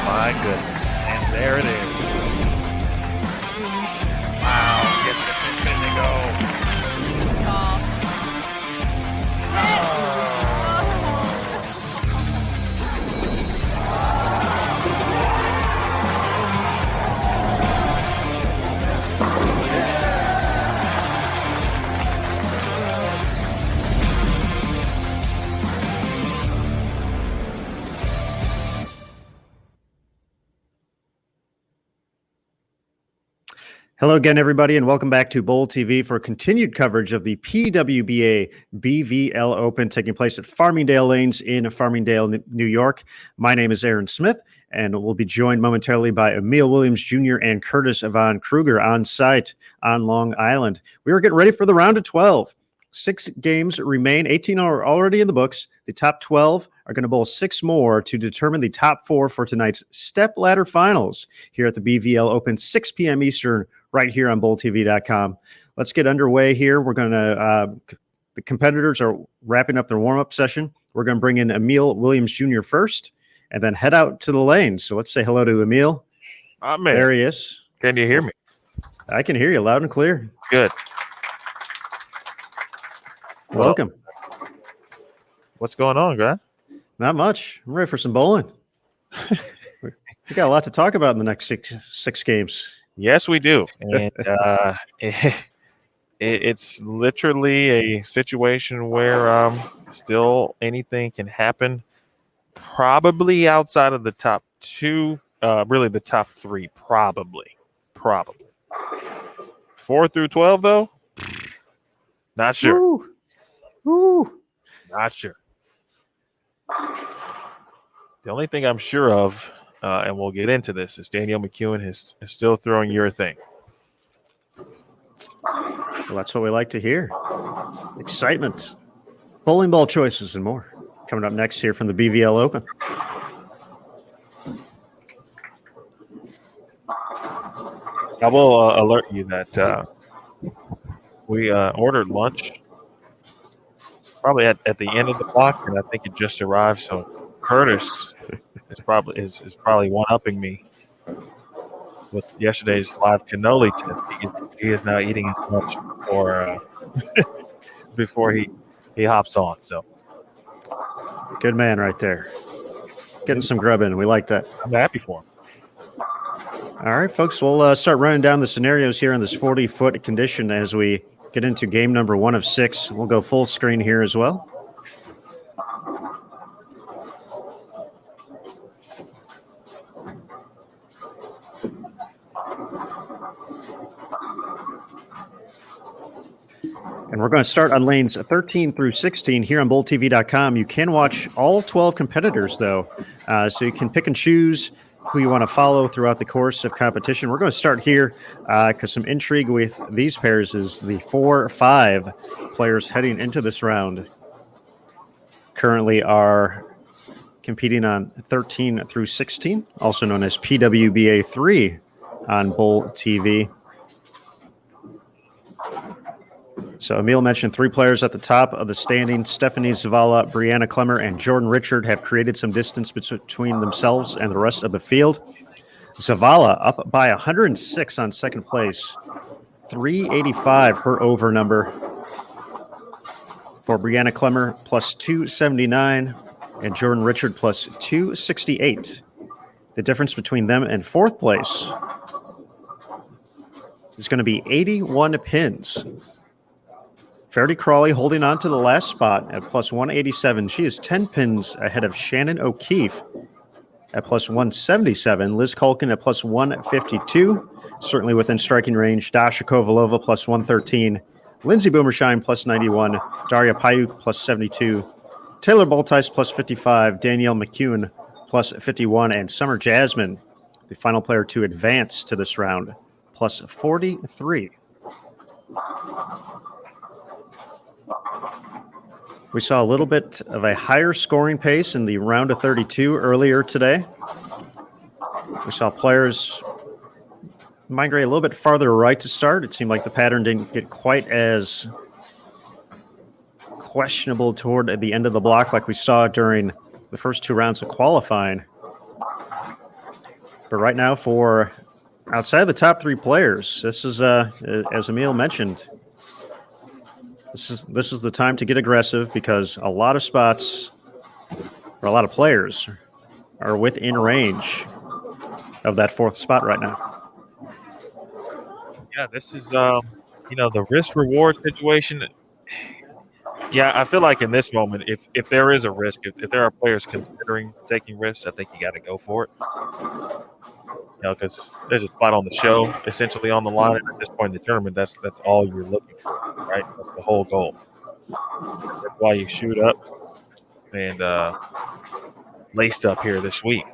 My goodness. And there it is. Wow. Get the pin to go. Hello again, everybody, and welcome back to Bowl TV for continued coverage of the PWBA BVL Open taking place at Farmingdale Lanes in Farmingdale, New York. My name is Aaron Smith, and we'll be joined momentarily by Emil Williams Jr. and Curtis Von Kruger on site on Long Island. We are getting ready for the round of 12. 6 games remain. 18 are already in the books. The top 12 are going to bowl 6 more to determine the top 4 for tonight's step ladder finals here at the BVL Open, 6 p.m. Eastern, right here on BowlTV.com. Let's get underway here. We're going to, the competitors are wrapping up their warm-up session. We're going to bring in Emil Williams Jr. first and then head out to the lanes. So let's say hello to Emil. Man. There he is. Can you hear me? I can hear you loud and clear. Good. Welcome. What's going on, Grant? Not much. I'm ready for some bowling. We got a lot to talk about in the next six games. Yes, we do. And it's literally a situation where still anything can happen, probably outside of the top 2, really the top 3, probably. 4 through 12, though, not sure. Woo. Not sure. The only thing I'm sure of, and we'll get into this, is Danielle McEwen is still throwing your thing. Well, that's what we like to hear. Excitement, bowling ball choices, and more. Coming up next here from the BVL Open. I will alert you that we ordered lunch probably at the end of the block, and I think it just arrived. So Curtis is probably one-upping me with yesterday's live cannoli test. He is now eating his lunch before he hops on. So good man right there. Getting some grub in. We like that. I'm happy for him. All right, folks, we'll start running down the scenarios here in this 40-foot condition as we get into game number 1 of 6. We'll go full screen here as well. And we're going to start on lanes 13 through 16 here on BowlTV.com. You can watch all 12 competitors, though, so you can pick and choose who you want to follow throughout the course of competition. We're going to start here because some intrigue with these pairs is the 4-5 players heading into this round currently are competing on 13 through 16, also known as PWBA 3 on Bowl TV. So Emil mentioned 3 players at the top of the standing. Stephanie Zavala, Brianna Clemmer, and Jordan Richard have created some distance between themselves and the rest of the field. Zavala up by 106 on second place. 385 her over number. For Brianna Clemmer, plus 279, and Jordan Richard plus 268. The difference between them and fourth place is going to be 81 pins. Verity Crawley holding on to the last spot at plus 187. She is 10 pins ahead of Shannon O'Keefe at plus 177. Liz Culkin at plus 152. Certainly within striking range. Dasha Kovalova plus 113. Lindsay Boomershine plus 91. Daria Payuk plus 72. Taylor Boltice plus 55. Danielle McEwen plus 51. And Summer Jasmine, the final player to advance to this round, plus 43. We saw a little bit of a higher scoring pace in the round of 32 earlier today. We saw players migrate a little bit farther right to start. It seemed like the pattern didn't get quite as questionable toward the end of the block like we saw during the first 2 rounds of qualifying. But right now, for outside the top 3 players, this is as Emil mentioned, this is the time to get aggressive because a lot of spots or a lot of players are within range of that 4th spot right now. Yeah, this is the risk reward situation. Yeah, I feel like in this moment, if there is a risk, if there are players considering taking risks, I think you got to go for it. Because there's a spot on the show essentially on the line. And at this point in the tournament, that's all you're looking for, right? That's the whole goal. That's why you shoot up and laced up here this week.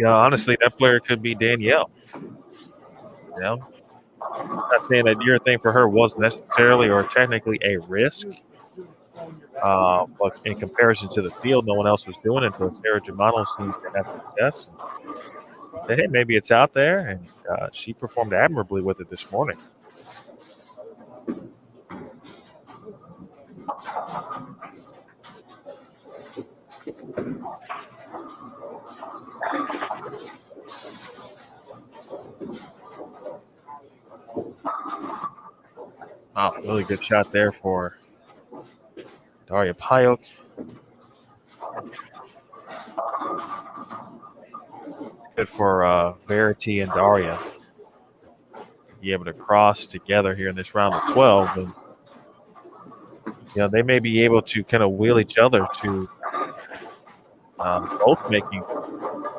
Honestly, that player could be Danielle. I'm not saying that your thing for her was necessarily or technically a risk. But in comparison to the field, no one else was doing it until Sarah Germano seemed to have success. And said, hey, maybe it's out there. And she performed admirably with it this morning. Wow, really good shot there for Daria Payok. It's good for Verity and Daria to be able to cross together here in this round of 12. And they may be able to kind of wheel each other to both making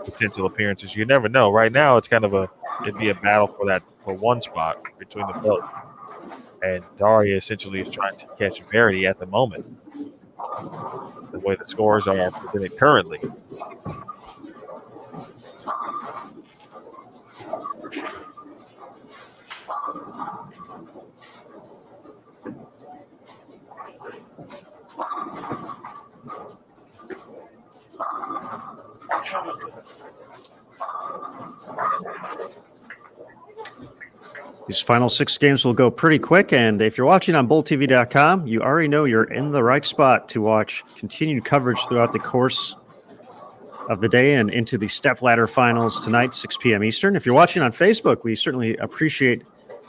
potential appearances. You never know. Right now, it's it'd be a battle for one spot between them both. And Daria essentially is trying to catch Verity at the moment, the way the scores are presented currently. These final 6 games will go pretty quick, and if you're watching on BowlTV.com, you already know you're in the right spot to watch continued coverage throughout the course of the day and into the stepladder finals tonight, 6 p.m. Eastern. If you're watching on Facebook, we certainly appreciate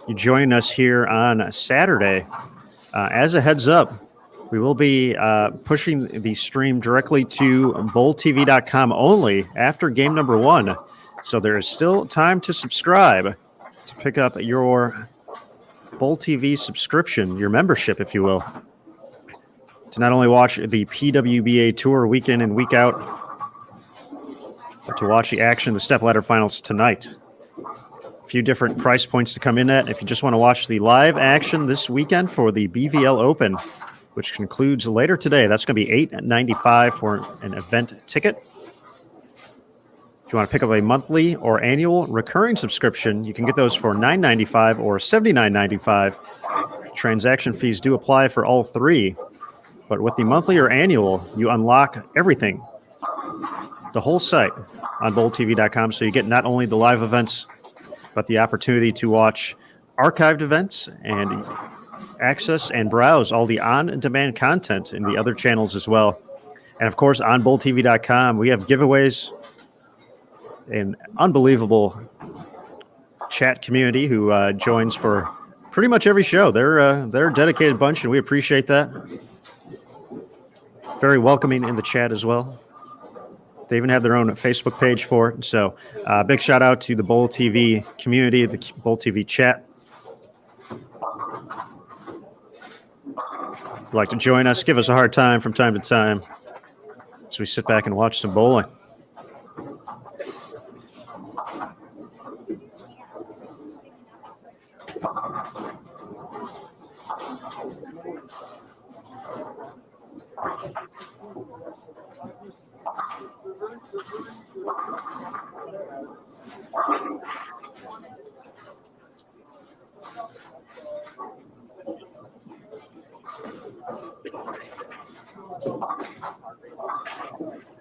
you joining us here on Saturday. As a heads up, we will be pushing the stream directly to BowlTV.com only after game number 1. So there is still time to subscribe to pick up your Bowl TV subscription, your membership, if you will, to not only watch the PWBA Tour week in and week out, but to watch the action of the stepladder finals tonight. A few different price points to come in at. If you just want to watch the live action this weekend for the BVL Open, which concludes later today, that's going to be $8.95 for an event ticket. If you want to pick up a monthly or annual recurring subscription, you can get those for $9.95 or $79.95. Transaction fees do apply for all 3, but with the monthly or annual, you unlock everything, the whole site on BowlTV.com, so you get not only the live events, but the opportunity to watch archived events and access and browse all the on-demand content in the other channels as well. And of course, on BowlTV.com, we have giveaways, an unbelievable chat community who joins for pretty much every show. They're a dedicated bunch, and we appreciate that. Very welcoming in the chat as well. They even have their own Facebook page for it. So big shout out to the Bowl TV community, the Bowl TV chat. If you'd like to join us, give us a hard time from time to time as we sit back and watch some bowling.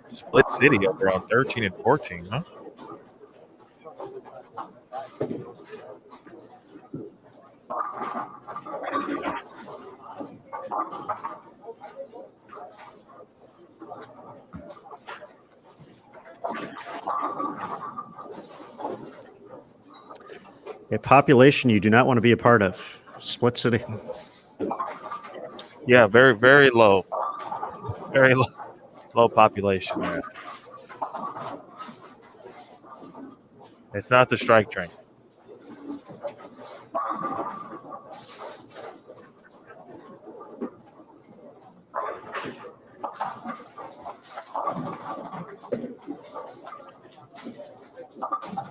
Split City over on 13 and 14, huh? A population you do not want to be a part of. Split City. Yeah, very, very low. Very low population there. It's not the strike train.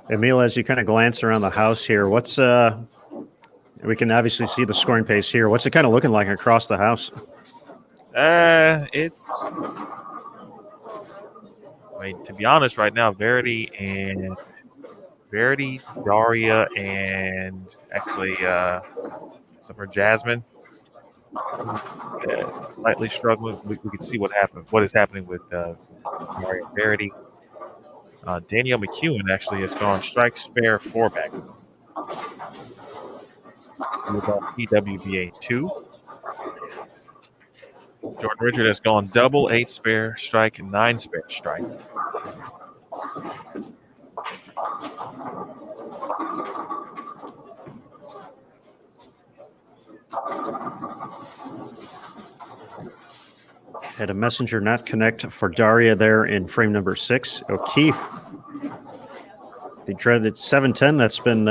Emil, as you kind of glance around the house here, what's we can obviously see the scoring pace here. What's it kind of looking like across the house? It's, to be honest, right now, Verity, Daria, and actually some of her Jasmine slightly struggling. We can see what is happening with Daria and Verity. Danielle McEwen actually has gone strike spare 4-back. With PWBA 2. Jordan Richard has gone double 8 spare strike and 9 spare strike. Had a messenger not connect for Daria there in frame number 6. O'Keefe, the dreaded 710 that's been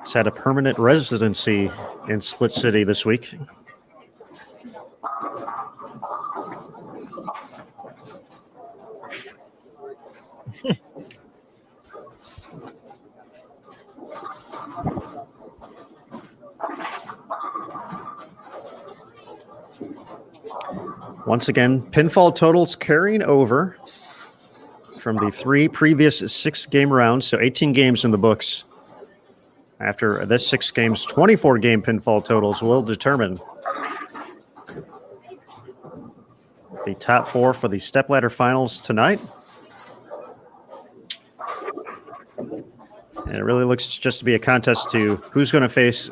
it's had a permanent residency in Split City this week. Once again, pinfall totals carrying over from the 3 previous 6-game rounds, so 18 games in the books. After this 6 games, 24-game pinfall totals will determine the top 4 for the stepladder finals tonight. And it really looks just to be a contest to who's going to face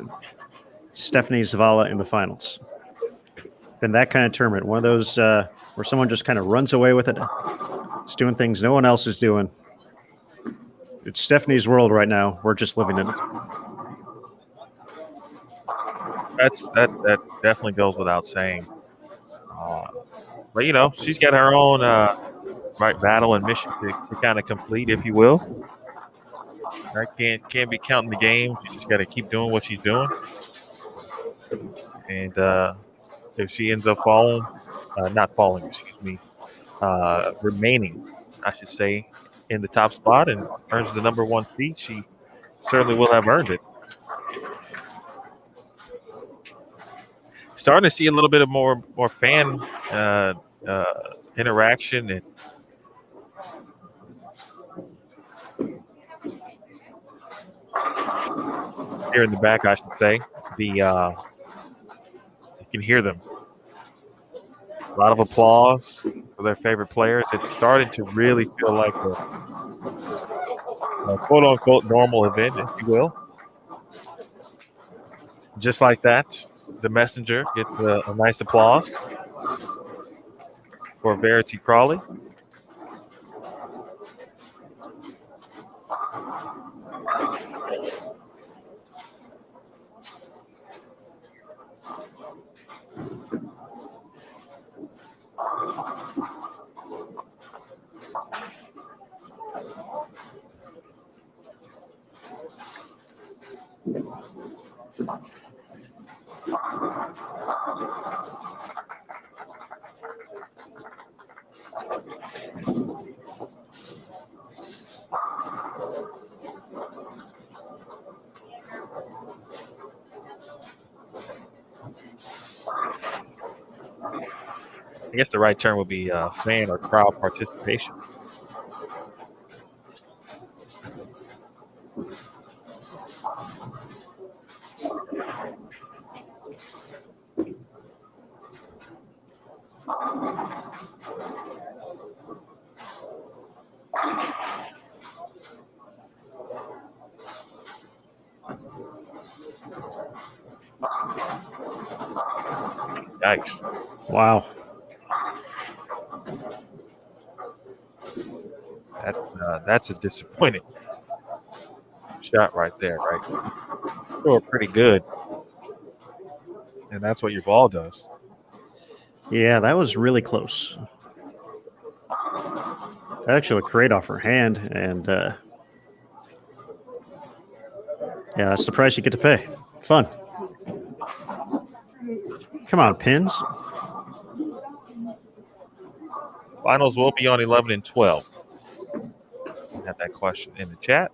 Stephanie Zavala in the finals. Been that kind of tournament, one of those where someone just kind of runs away with it. It's doing things no one else is doing. It's Stephanie's world right now. We're just living in it. That definitely goes without saying. But she's got her own battle and mission to kind of complete, if you will. I can't be counting the games. You just got to keep doing what she's doing. And if she ends up remaining, I should say, in the top spot and earns the number 1 seed, she certainly will have earned it. Starting to see a little bit of more fan interaction and here in the back, I should say. You can hear them. A lot of applause for their favorite players. It's starting to really feel like a quote-unquote normal event, if you will. Just like that, the messenger gets a nice applause for Verity Crawley. I guess the right term would be fan or crowd participation. Yikes. Wow. That's a disappointing shot right there, right? Throw it pretty good. And that's what your ball does. Yeah, that was really close. That actually looked great off her hand, and yeah, that's the price you get to pay. Fun. Come on, pins. Finals will be on 11 and 12. We had that question in the chat.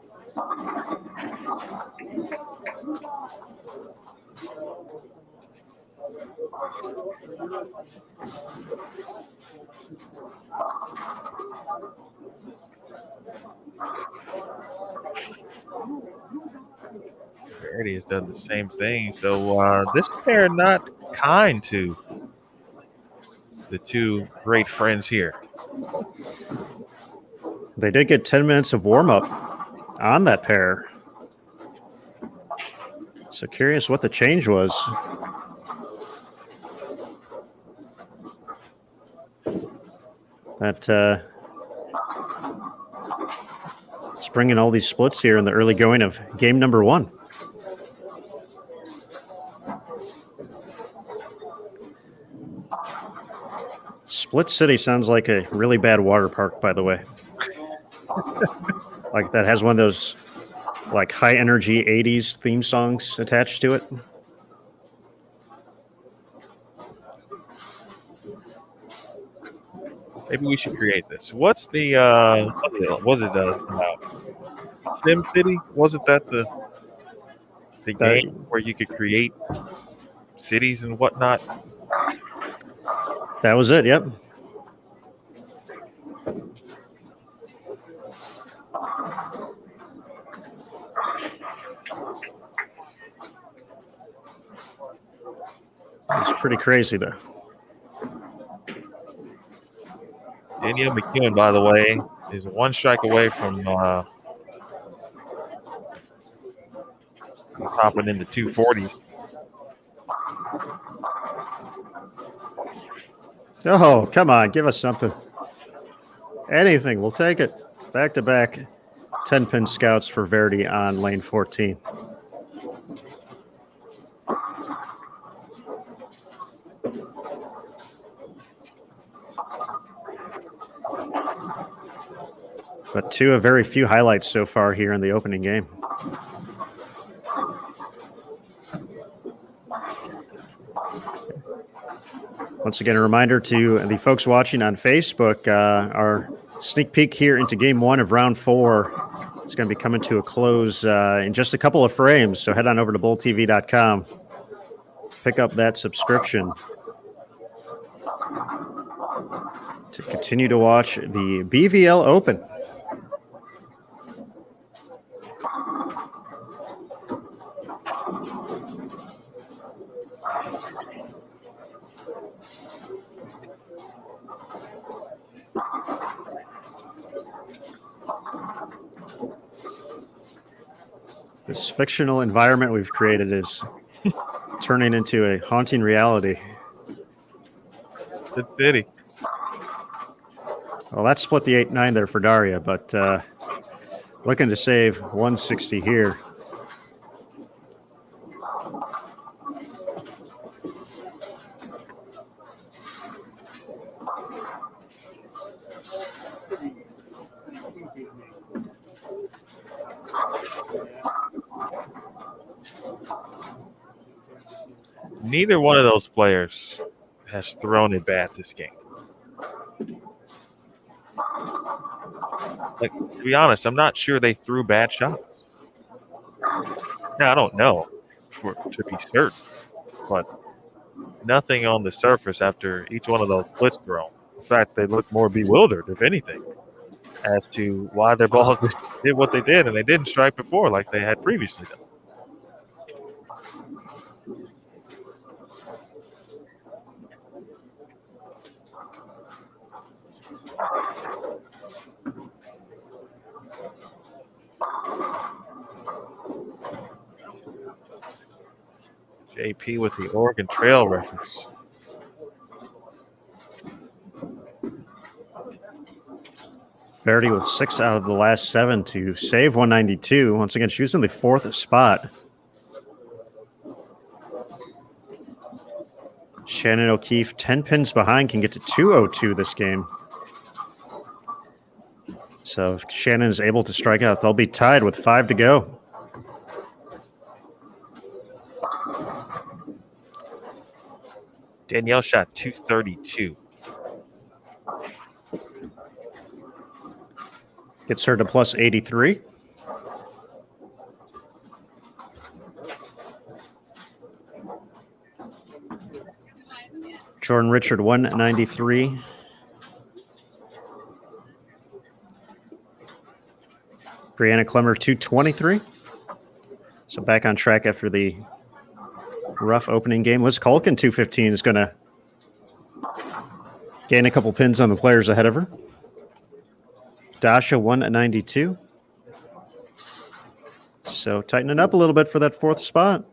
Verity has done the same thing. So this pair not kind to the two great friends here. They did get 10 minutes of warm-up on that pair. So curious what the change was. That it's bringing all these splits here in the early going of game number 1. Split City sounds like a really bad water park, by the way. Like that has one of those like high energy 80s theme songs attached to it. Maybe we should create this. What's the was it Sim City? Wasn't that the game where you could create cities and whatnot? That was it, yep. It's pretty crazy, though. Danielle McEwen, by the way, is 1 strike away from topping into 240s. Oh, come on. Give us something. Anything. We'll take it. Back-to-back 10-pin scouts for Verity on lane 14. But 2 of very few highlights so far here in the opening game. Once again, a reminder to the folks watching on Facebook, our sneak peek here into game 1 of round 4 is going to be coming to a close in just a couple of frames. So head on over to bulltv.com, pick up that subscription to continue to watch the BVL Open. This fictional environment we've created is turning into a haunting reality. Good city. Well, that split the 8-9 there for Daria, but looking to save 160 here. Neither one of those players has thrown it bad this game. Like, to be honest, I'm not sure they threw bad shots. Now, I don't know to be certain, but nothing on the surface after each one of those splits thrown. In fact, they look more bewildered, if anything, as to why their ball did what they did, and they didn't strike before like they had previously done. JP with the Oregon Trail reference. Verity with 6 out of the last 7 to save 192. Once again, she was in the 4th spot. Shannon O'Keefe, 10 pins behind, can get to 202 this game. So if Shannon is able to strike out, they'll be tied with 5 to go. Danielle shot 232. Gets her to plus 83. Jordan Richard, 193. Brianna Clemmer, 223. So back on track after the rough opening game. Liz Culkin, 215, is going to gain a couple pins on the players ahead of her. Dasha, 192. So tightening up a little bit for that 4th spot.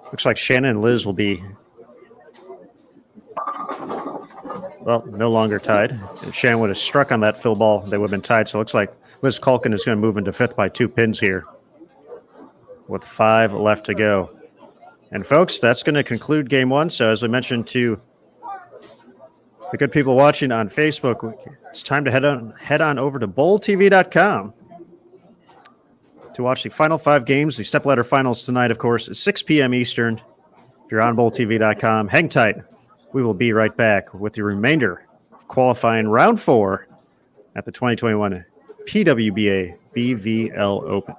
Looks like Shannon and Liz will be, well, no longer tied. If Shannon would have struck on that fill ball, they would have been tied. So it looks like Liz Culkin is going to move into 5th by 2 pins here with 5 left to go. And folks, that's going to conclude game 1. So as we mentioned to the good people watching on Facebook, it's time to head on over to bowltv.com to watch the final 5 games. The stepladder finals tonight, of course, is 6 p.m. Eastern. If you're on bowltv.com, hang tight. We will be right back with the remainder of qualifying round 4 at the 2021 PWBA BVL Open.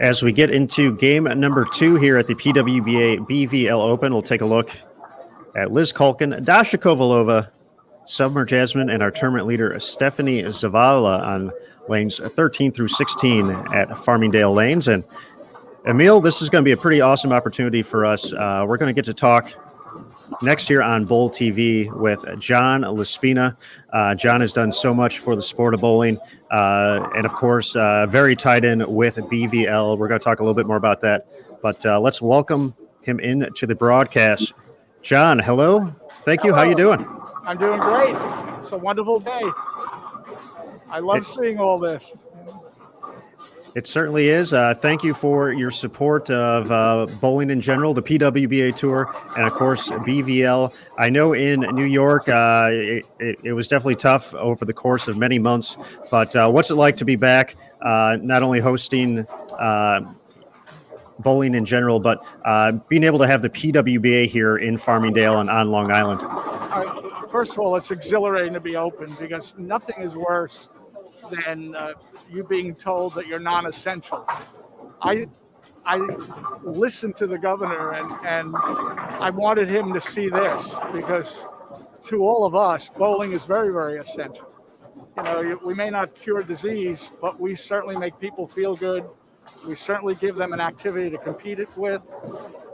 As we get into game number 2 here at the PWBA BVL Open, we'll take a look at Liz Culkin, Dasha Kovalova, Summer Jasmine, and our tournament leader, Stephanie Zavala, on lanes 13 through 16 at Farmingdale Lanes. And Emil, this is going to be a pretty awesome opportunity for us. We're going to get to talk next year on Bowl TV with John Laspina. John has done so much for the sport of bowling, and of course, very tied in with BVL. We're going to talk a little bit more about that, but let's welcome him into the broadcast. John, hello. Thank you. Hello. How you doing? I'm doing great. It's a wonderful day. I love seeing all this. It certainly is. Thank you for your support of bowling in general, the PWBA Tour, and of course BVL. I know in New York, it was definitely tough over the course of many months. But what's it like to be back, not only hosting bowling in general, but being able to have the PWBA here in Farmingdale and on Long Island? First of all, it's exhilarating to be open because nothing is worse than you being told that you're non-essential. I listened to the governor and I wanted him to see this because to all of us, bowling is very, very essential. You know, we may not cure disease, but we certainly make people feel good. We certainly give them an activity to compete it with.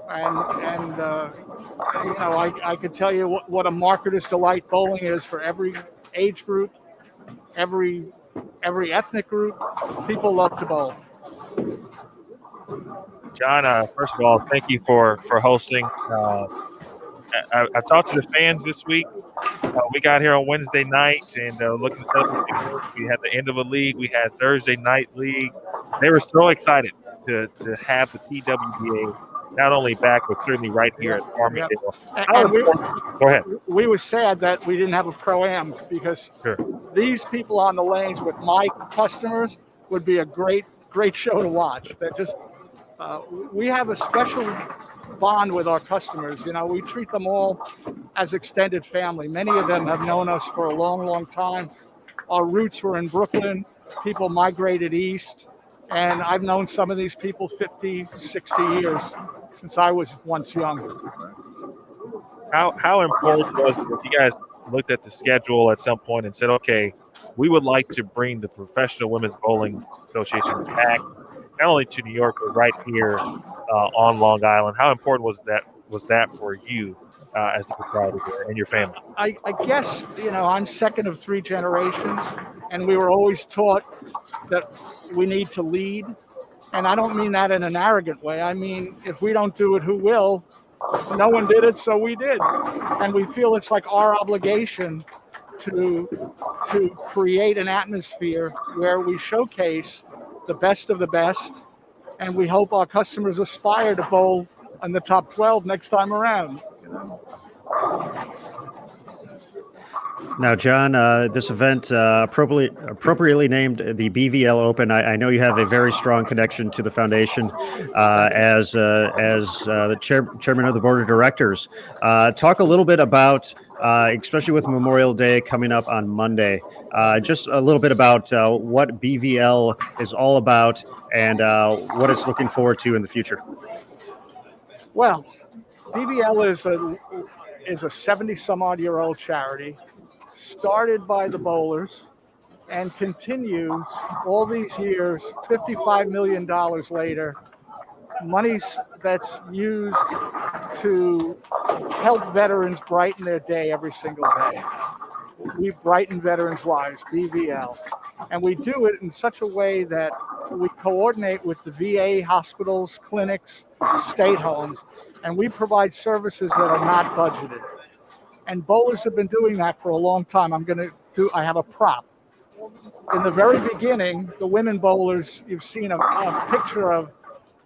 And you know, I could tell you what a marketer's delight bowling is for every age group, every ethnic group. People love to bowl. John, first of all, thank you for hosting. I talked to the fans this week. We got here on Wednesday night and looking to set up. We had the end of a league. We had Thursday night league. They were so excited to have the PWBA not only back, but certainly right here at Farmingdale. And Go ahead. We were sad that we didn't have a pro-am because these people on the lanes with my customers would be a great show to watch. They're just we have a special bond with our customers. You know, we treat them all as extended family. Many of them have known us for a long, long time. Our roots were in Brooklyn. People migrated east. And I've known some of these people 50, 60 years since I was once young. How important was it if you guys looked at the schedule at some point and said, okay, we would like to bring the Professional Women's Bowling Association back, not only to New York, but right here on Long Island? How important was that for you as the proprietor there and your family? I guess, you know, I'm second of 3 generations, and we were always taught that we need to lead. And I don't mean that in an arrogant way. I mean, if we don't do it, who will? No one did it, so we did. And we feel it's like our obligation to create an atmosphere where we showcase the best of the best, and we hope our customers aspire to bowl in the top 12 next time around. You know? Now, John, this event appropriately named the BVL Open. I know you have a very strong connection to the foundation as the chairman of the board of directors. Talk a little bit about, especially with Memorial Day coming up on Monday, just a little bit about what BVL is all about and what it's looking forward to in the future. Well, BVL is a 70-some-odd-year-old charity, started by the bowlers and continues all these years, $55 million later, money that's used to help veterans brighten their day every single day. We brighten veterans' lives, BVL. And we do it in such a way that we coordinate with the VA hospitals, clinics, state homes, and we provide services that are not budgeted. And bowlers have been doing that for a long time. I have a prop. In the very beginning, the women bowlers, you've seen a picture of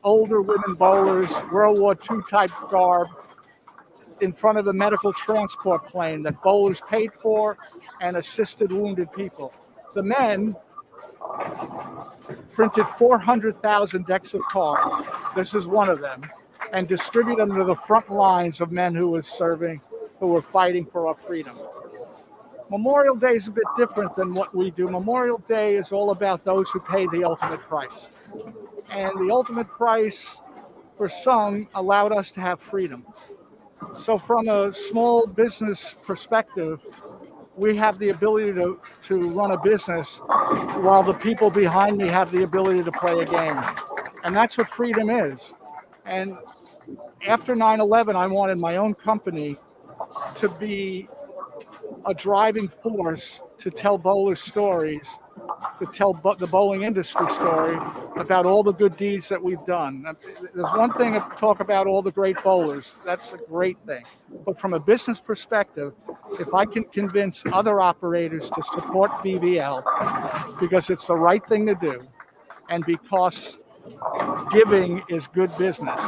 older women bowlers, World War II type garb, in front of a medical transport plane that bowlers paid for and assisted wounded people. The men printed 400,000 decks of cards. This is one of them, and distribute them to the front lines of men who were fighting for our freedom. Memorial Day is a bit different than what we do. Memorial Day is all about those who paid the ultimate price. And the ultimate price for some allowed us to have freedom. So from a small business perspective, we have the ability to run a business while the people behind me have the ability to play a game. And that's what freedom is. And after 9/11, I wanted my own company to be a driving force to tell bowler stories, to tell the bowling industry story about all the good deeds that we've done. There's one thing to talk about all the great bowlers. That's a great thing. But from a business perspective, if I can convince other operators to support BVL because it's the right thing to do, and because giving is good business.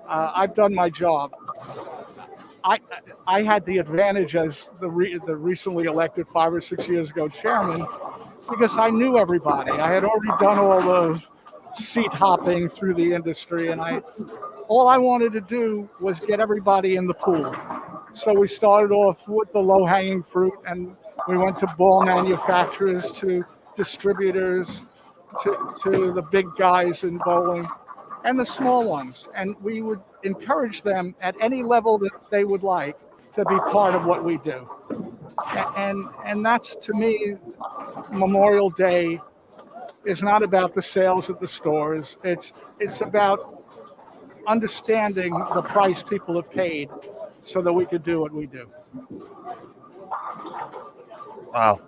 I've done my job. I had the advantage as the recently elected 5 or 6 years ago chairman because I knew everybody. I had already done all the seat hopping through the industry, and all I wanted to do was get everybody in the pool. So we started off with the low-hanging fruit, and we went to ball manufacturers, to distributors, to the big guys in bowling, and the small ones. And we would encourage them at any level that they would like to be part of what we do. And that's, to me, Memorial Day is not about the sales at the stores. It's about understanding the price people have paid so that we could do what we do. Wow,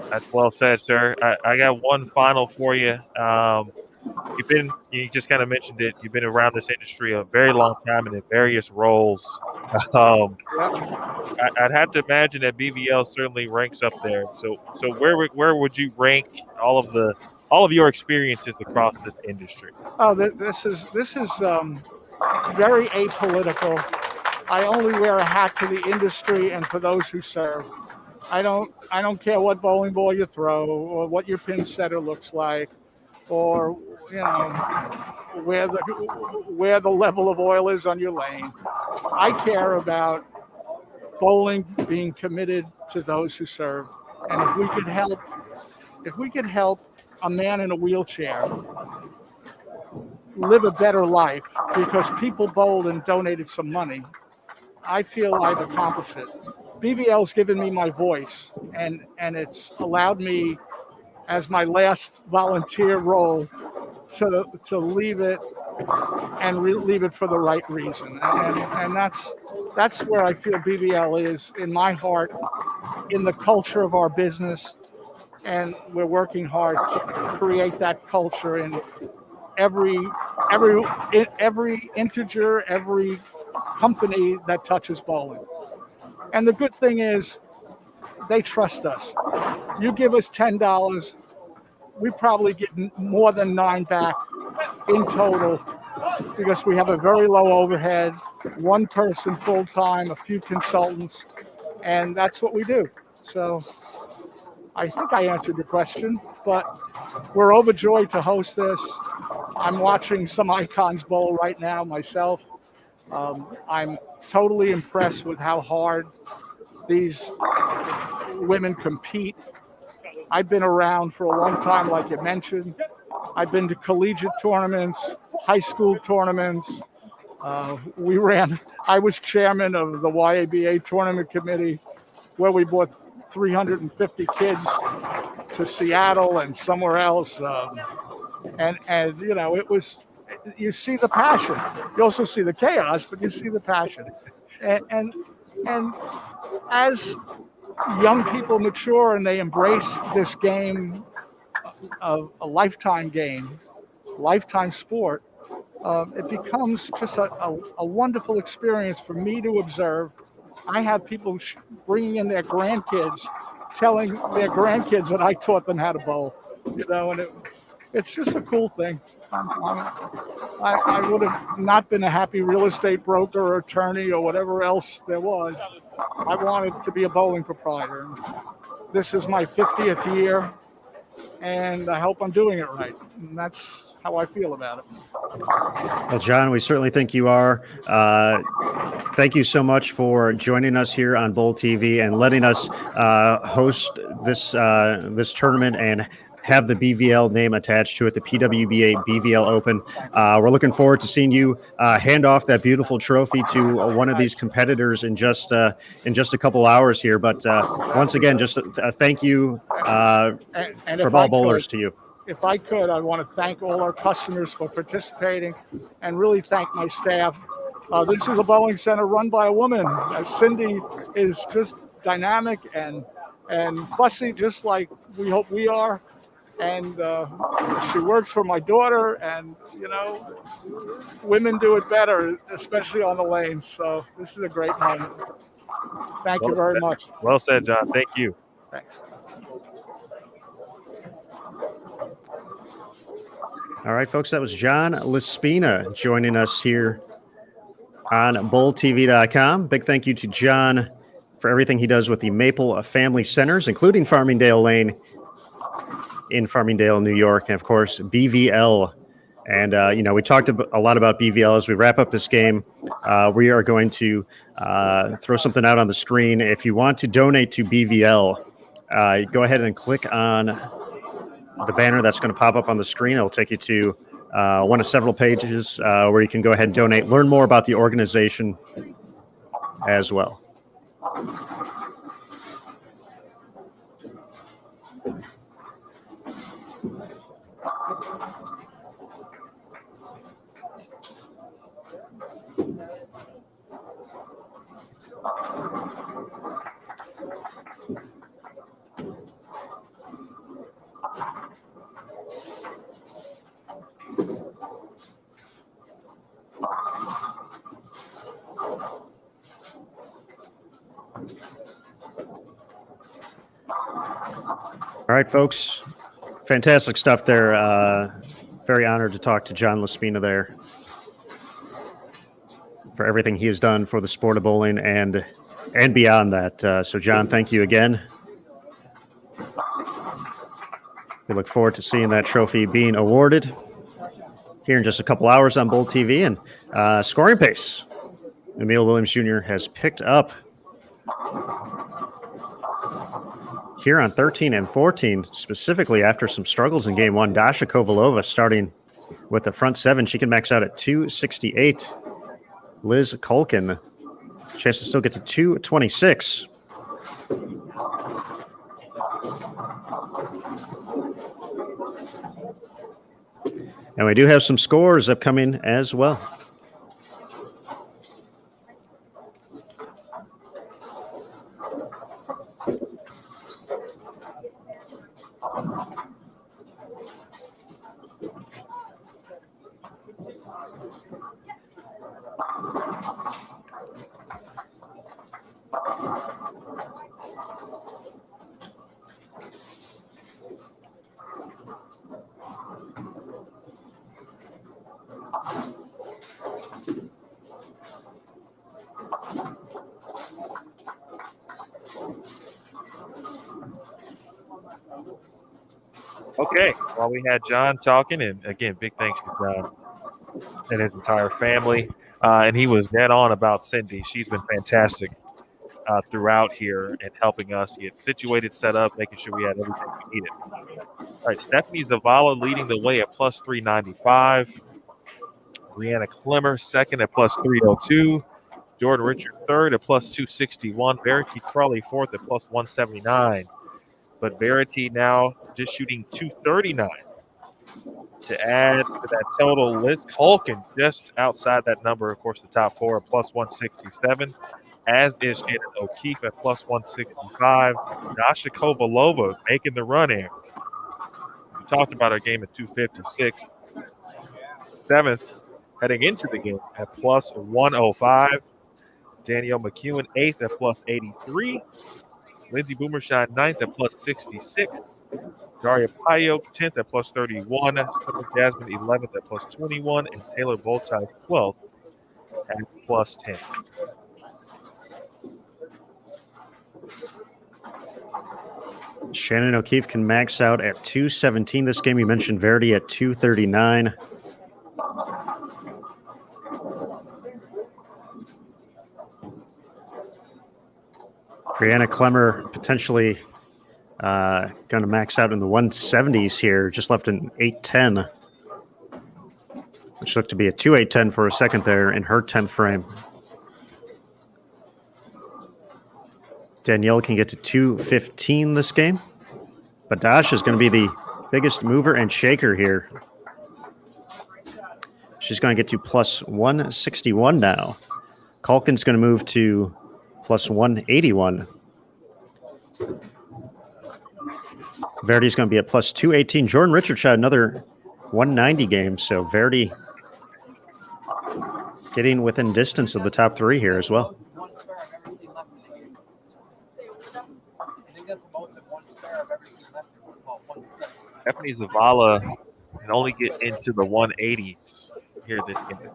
that's well said, sir. I got one final for you. You just kind of mentioned it. You've been around this industry a very long time and in various roles. I'd have to imagine that BVL certainly ranks up there. So where would you rank all of your experiences across this industry? Oh, this is very apolitical. I only wear a hat to the industry and for those who serve. I don't care what bowling ball you throw or what your pin setter looks like, or where the level of oil is on your lane. I care about bowling being committed to those who serve, and if we could help a man in a wheelchair live a better life because people bowled and donated some money, I feel I've accomplished it. BVL's given me my voice, and it's allowed me, as my last volunteer role, to leave it and leave it for the right reason. And that's where I feel BVL is in my heart, in the culture of our business, and we're working hard to create that culture in every integer, every company that touches bowling. And the good thing is, they trust us. You give us $10, we probably get more than 9 back in total because we have a very low overhead, one person full-time, a few consultants, and that's what we do. So I think I answered your question, but we're overjoyed to host this. I'm watching some icons bowl right now myself. I'm totally impressed with how hard these women compete. I've been around for a long time, like you mentioned. I've been to collegiate tournaments, high school tournaments. I was chairman of the YABA tournament committee, where we brought 350 kids to Seattle and somewhere else. And it was, you see the passion. You also see the chaos, but you see the passion. And as young people mature and they embrace this game, a lifetime game, lifetime sport, it becomes just a wonderful experience for me to observe. I have people bringing in their grandkids, telling their grandkids that I taught them how to bowl, and it's just a cool thing. I would have not been a happy real estate broker or attorney or whatever else there was. I wanted to be a bowling proprietor. This is my 50th year, and I hope I'm doing it right. And that's how I feel about it. Well, John, we certainly think you are. Thank you so much for joining us here on Bowl TV and letting us host this tournament and have the BVL name attached to it, the PWBA BVL Open. We're looking forward to seeing you hand off that beautiful trophy to one of these competitors in just a couple hours here. But once again, just a thank you from all bowlers to you. If I could, I want to thank all our customers for participating and really thank my staff. This is a bowling center run by a woman. Cindy is just dynamic and fussy, just like we hope we are. And she works for my daughter, and women do it better, especially on the lanes. So this is a great moment. Thank you very much. Well said, John. Thank you. Thanks. All right, folks, that was John Laspina joining us here on BullTV.com. Big thank you to John for everything he does with the Maple Family Centers, including Farmingdale Lane in Farmingdale, New York, and of course, BVL. And, we talked a lot about BVL. As we wrap up this game, we are going to throw something out on the screen. If you want to donate to BVL, go ahead and click on the banner that's going to pop up on the screen. It'll take you to one of several pages where you can go ahead and donate, learn more about the organization as well. All right, folks. Fantastic stuff there. Very honored to talk to John Laspina there for everything he has done for the sport of bowling and beyond that. So, John, thank you again. We look forward to seeing that trophy being awarded here in just a couple hours on Bull TV. And scoring pace, Emil Williams Jr. has picked up here on 13 and 14, specifically after some struggles in game one. Dasha Kovalova starting with the front seven. She can max out at 268. Liz Kulkin, chance to still get to 226. And we do have some scores upcoming as well. Okay, while we had John talking, and again, big thanks to John and his entire family. And he was dead on about Cindy. She's been fantastic throughout here and helping us get situated, set up, making sure we had everything we needed. All right, Stephanie Zavala leading the way at plus 395. Brianna Klemmer second at plus 302. Jordan Richard third at plus 261. Verity Crawley fourth at plus 179. But Verity now just shooting 239 to add to that total. Liz Culkin just outside that number, of course, the top four at plus 167, as is Shannon O'Keefe at plus 165. Dasha Kovalova making the run in. We talked about our game at 256. Seventh heading into the game at plus 105. Danielle McEwen eighth at plus 83. Lindsay Boomershine ninth at plus 66. Daria Payo 10th at plus 31. Summer Jasmine 11th at plus 21. And Taylor Boltice 12th at plus 10. Shannon O'Keefe can max out at 217 this game. You mentioned Verity at 239. Brianna Klemmer potentially going to max out in the 170s here. Just left an 810, which looked to be a 2.810 for a second there in her 10th frame. Danielle can get to 215 this game, but Dash is going to be the biggest mover and shaker here. She's going to get to plus 161 now. Culkin's going to move to plus 181. Verity's going to be at plus 218. Jordan Richards had another 190 game, so Verity getting within distance of the top three here as well. Stephanie Zavala and only get into the 180s here this game.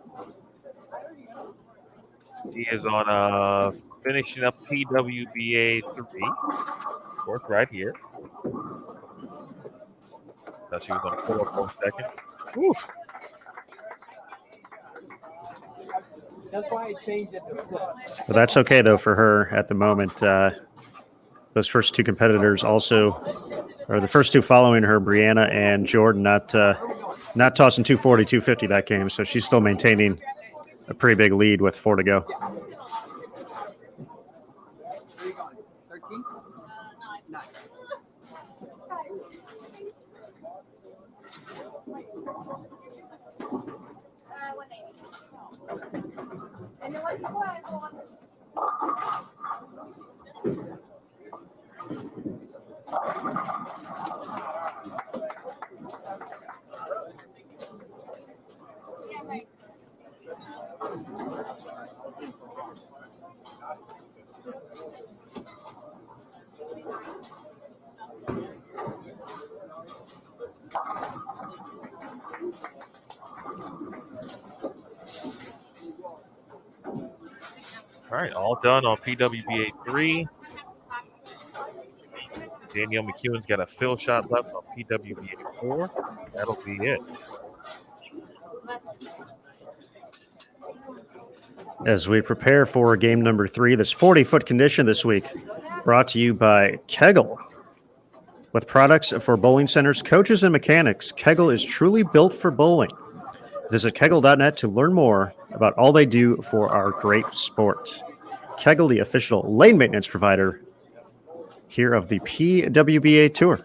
He is on finishing up PWBA 3, of course, right here. Thought she was going to pull up for a second. Oof. That's why I changed it to flip. But that's okay, though, for her at the moment. Those first two competitors also, or the first two following her, Brianna and Jordan, not tossing 240, 250 that game. So she's still maintaining a pretty big lead with 4 to go. Where are you going? 13? 9. All right, all done on PWBA 3. Danielle McEwen's got a fill shot left on PWBA 4. That'll be it. As we prepare for game number 3, this 40-foot condition this week, brought to you by Kegel. With products for bowling centers, coaches, and mechanics, Kegel is truly built for bowling. Visit kegel.net to learn more about all they do for our great sport. Kegel, the official lane maintenance provider here of the PWBA Tour.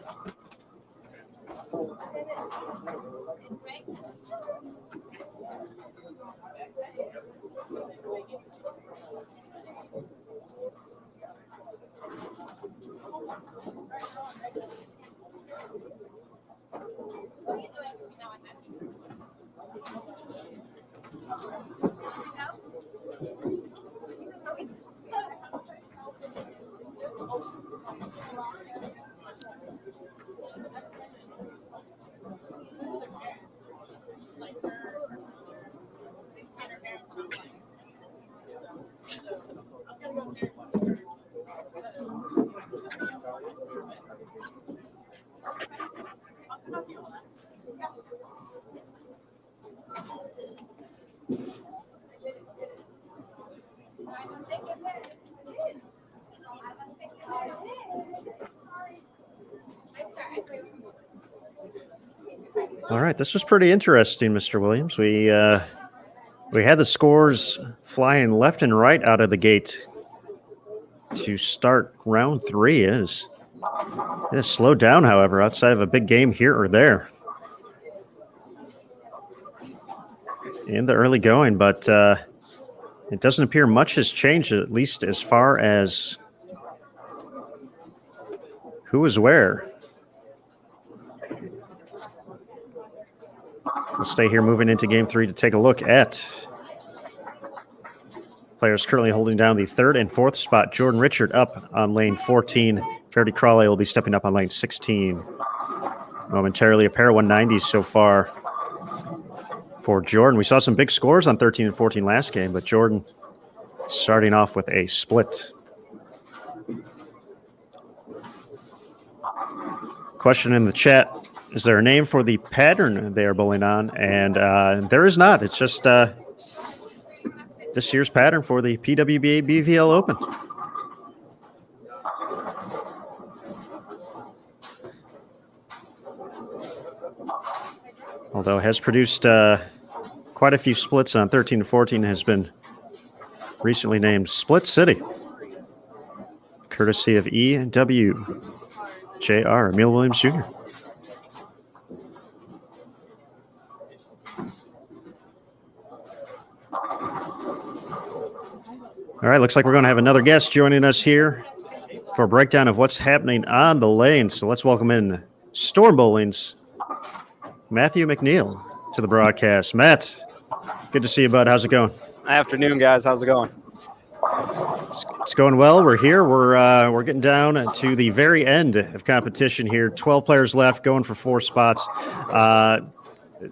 All right, this was pretty interesting, Mr. Williams. We had the scores flying left and right out of the gate to start round 3. It has slowed down, however, outside of a big game here or there in the early going, but it doesn't appear much has changed, at least as far as who is where. We'll stay here moving into game 3 to take a look at players currently holding down the 3rd and 4th spot. Jordan Richard up on lane 14. Ferdy Crawley will be stepping up on lane 16. Momentarily a pair of 190s so far for Jordan. We saw some big scores on 13 and 14 last game, but Jordan starting off with a split. Question in the chat. Is there a name for the pattern they are bowling on? And there is not. It's just this year's pattern for the PWBA BVL Open. Although it has produced quite a few splits on 13 and 14, has been recently named Split City, courtesy of EWJR, Emil Williams Jr. All right, looks like we're going to have another guest joining us here for a breakdown of what's happening on the lane. So let's welcome in Storm Bowling's Matthew McNeil to the broadcast. Matt, good to see you, bud. How's it going? Afternoon, guys. How's it going? It's going well. We're here. We're getting down to the very end of competition here. 12 players left, going for 4 spots.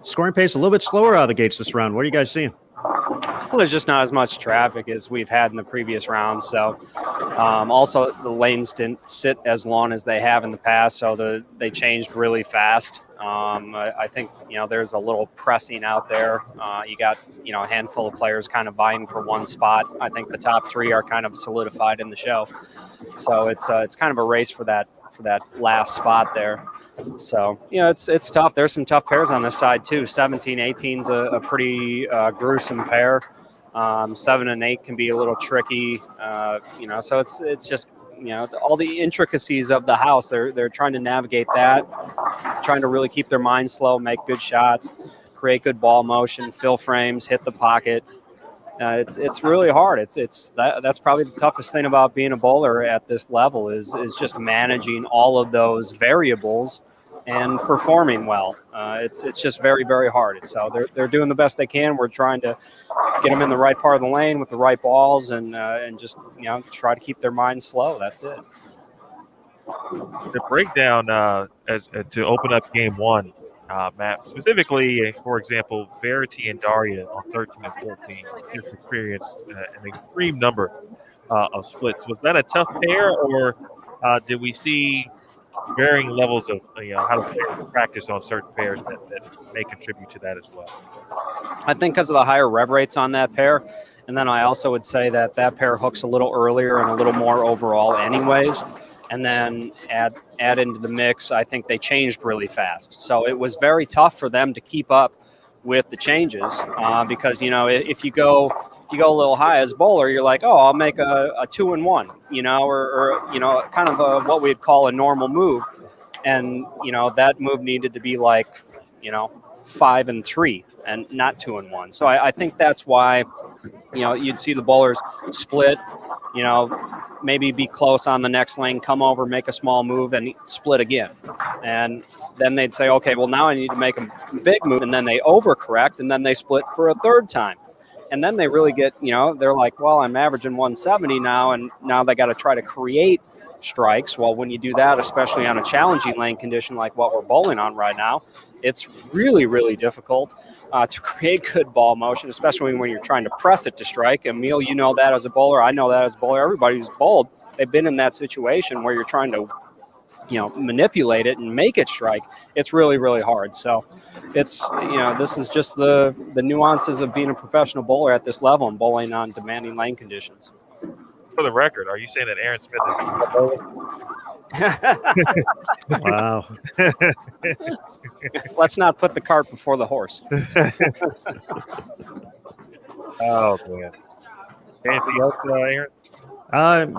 Scoring pace a little bit slower out of the gates this round. What are you guys seeing? Well, there's just not as much traffic as we've had in the previous rounds. So also the lanes didn't sit as long as they have in the past. So they changed really fast. I think, there's a little pressing out there. You got, a handful of players kind of vying for one spot. I think the top three are kind of solidified in the show. So it's kind of a race for that last spot there. So, it's tough. There's some tough pairs on this side too. 17-18 is a pretty gruesome pair. 7 and 8 can be a little tricky. So it's just, all the intricacies of the house. They're trying to navigate that, trying to really keep their mind slow, make good shots, create good ball motion, fill frames, hit the pocket. It's really hard. That's probably the toughest thing about being a bowler at this level is just managing all of those variables and performing well. It's just very, very hard. So they're doing the best they can. We're trying to get them in the right part of the lane with the right balls and just try to keep their minds slow. That's it. The breakdown to open up game one, Matt, specifically, for example, Verity and Daria on 13 and 14 just experienced an extreme number of splits. Was that a tough pair, or did we see varying levels of how to practice on certain pairs that may contribute to that as well? I think because of the higher rev rates on that pair, and then I also would say that pair hooks a little earlier and a little more overall anyways. And then add into the mix, I think they changed really fast. So it was very tough for them to keep up with the changes because, if you go a little high as a bowler, you're like, oh, I'll make a 2-1, or kind of what we'd call a normal move. And, that move needed to be like, 5 and 3 and not 2 and 1. So I think that's why, you'd see the bowlers split, maybe be close on the next lane, come over, make a small move, and split again. And then they'd say, okay, well, now I need to make a big move. And then they overcorrect, and then they split for a third time. And then they really get, they're like, well, I'm averaging 170 now, and now they got to try to create strikes. Well, when you do that, especially on a challenging lane condition like what we're bowling on right now, it's really, really difficult to create good ball motion, especially when you're trying to press it to strike. Emil, you know that as a bowler. I know that as a bowler. Everybody who's bowled, they've been in that situation where you're trying to, manipulate it and make it strike. It's really, really hard. So it's, this is just the nuances of being a professional bowler at this level and bowling on demanding lane conditions. For the record, are you saying that Aaron Smith is a bowler? Wow. Let's not put the cart before the horse. Oh, man. Anything else, Aaron?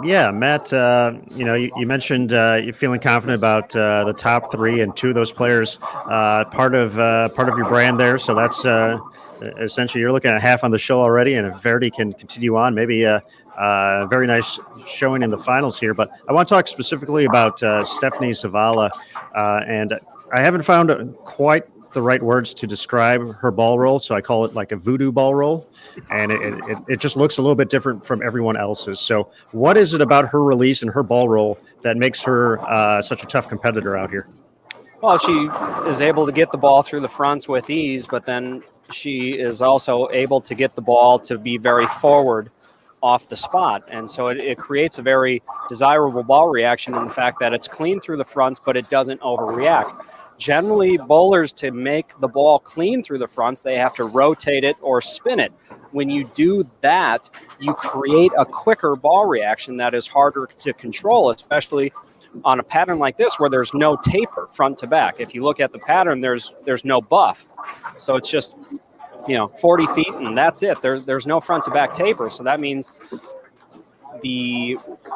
Yeah, Matt, you mentioned you're feeling confident about the top three, and two of those players part of your brand there. So that's essentially you're looking at half on the show already, and if Verity can continue on, maybe a very nice showing in the finals here. But I want to talk specifically about Stephanie Zavala, and I haven't found quite the right words to describe her ball roll, so I call it like a voodoo ball roll, and it just looks a little bit different from everyone else's. So what is it about her release and her ball roll that makes her such a tough competitor out here? Well, she is able to get the ball through the fronts with ease, but then she is also able to get the ball to be very forward off the spot, and so it creates a very desirable ball reaction in the fact that it's clean through the fronts, but it doesn't overreact. Generally, bowlers, to make the ball clean through the fronts, they have to rotate it or spin it. When you do that, you create a quicker ball reaction that is harder to control, especially on a pattern like this where there's no taper front to back. If you look at the pattern, there's no buff. So it's just, 40 feet and that's it. There's no front to back taper. So that means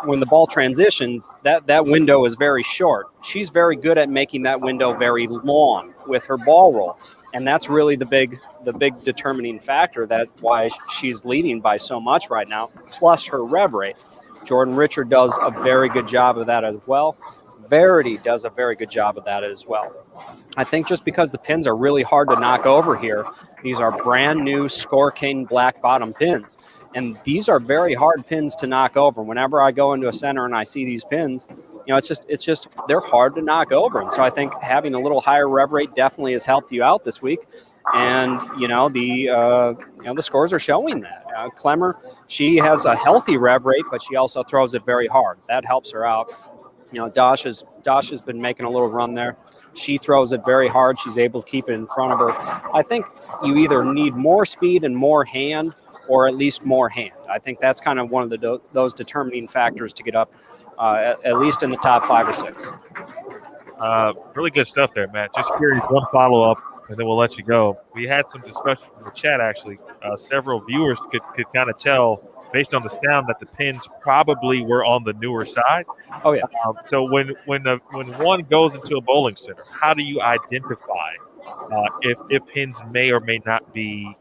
when the ball transitions, that window is very short. She's very good at making that window very long with her ball roll, and that's really the big determining factor. That's why she's leading by so much right now. Plus her rev rate. Jordan Richard does a very good job of that as well. Verity does a very good job of that as well. I think just because the pins are really hard to knock over here, these are brand new Score King black bottom pins. And these are very hard pins to knock over. Whenever I go into a center and I see these pins, it's just they're hard to knock over. And so I think having a little higher rev rate definitely has helped you out this week. And the scores are showing that. Clemmer, she has a healthy rev rate, but she also throws it very hard. That helps her out. Dosh has been making a little run there. She throws it very hard. She's able to keep it in front of her. I think you either need more speed and more hand, or at least more hand. I think that's kind of one of those determining factors to get up, at least in the top 5 or 6. Really good stuff there, Matt. Just curious, one follow-up, and then we'll let you go. We had some discussion in the chat, actually. Several viewers could kind of tell, based on the sound, that the pins probably were on the newer side. Oh, yeah. So when one goes into a bowling center, how do you identify if pins may or may not be,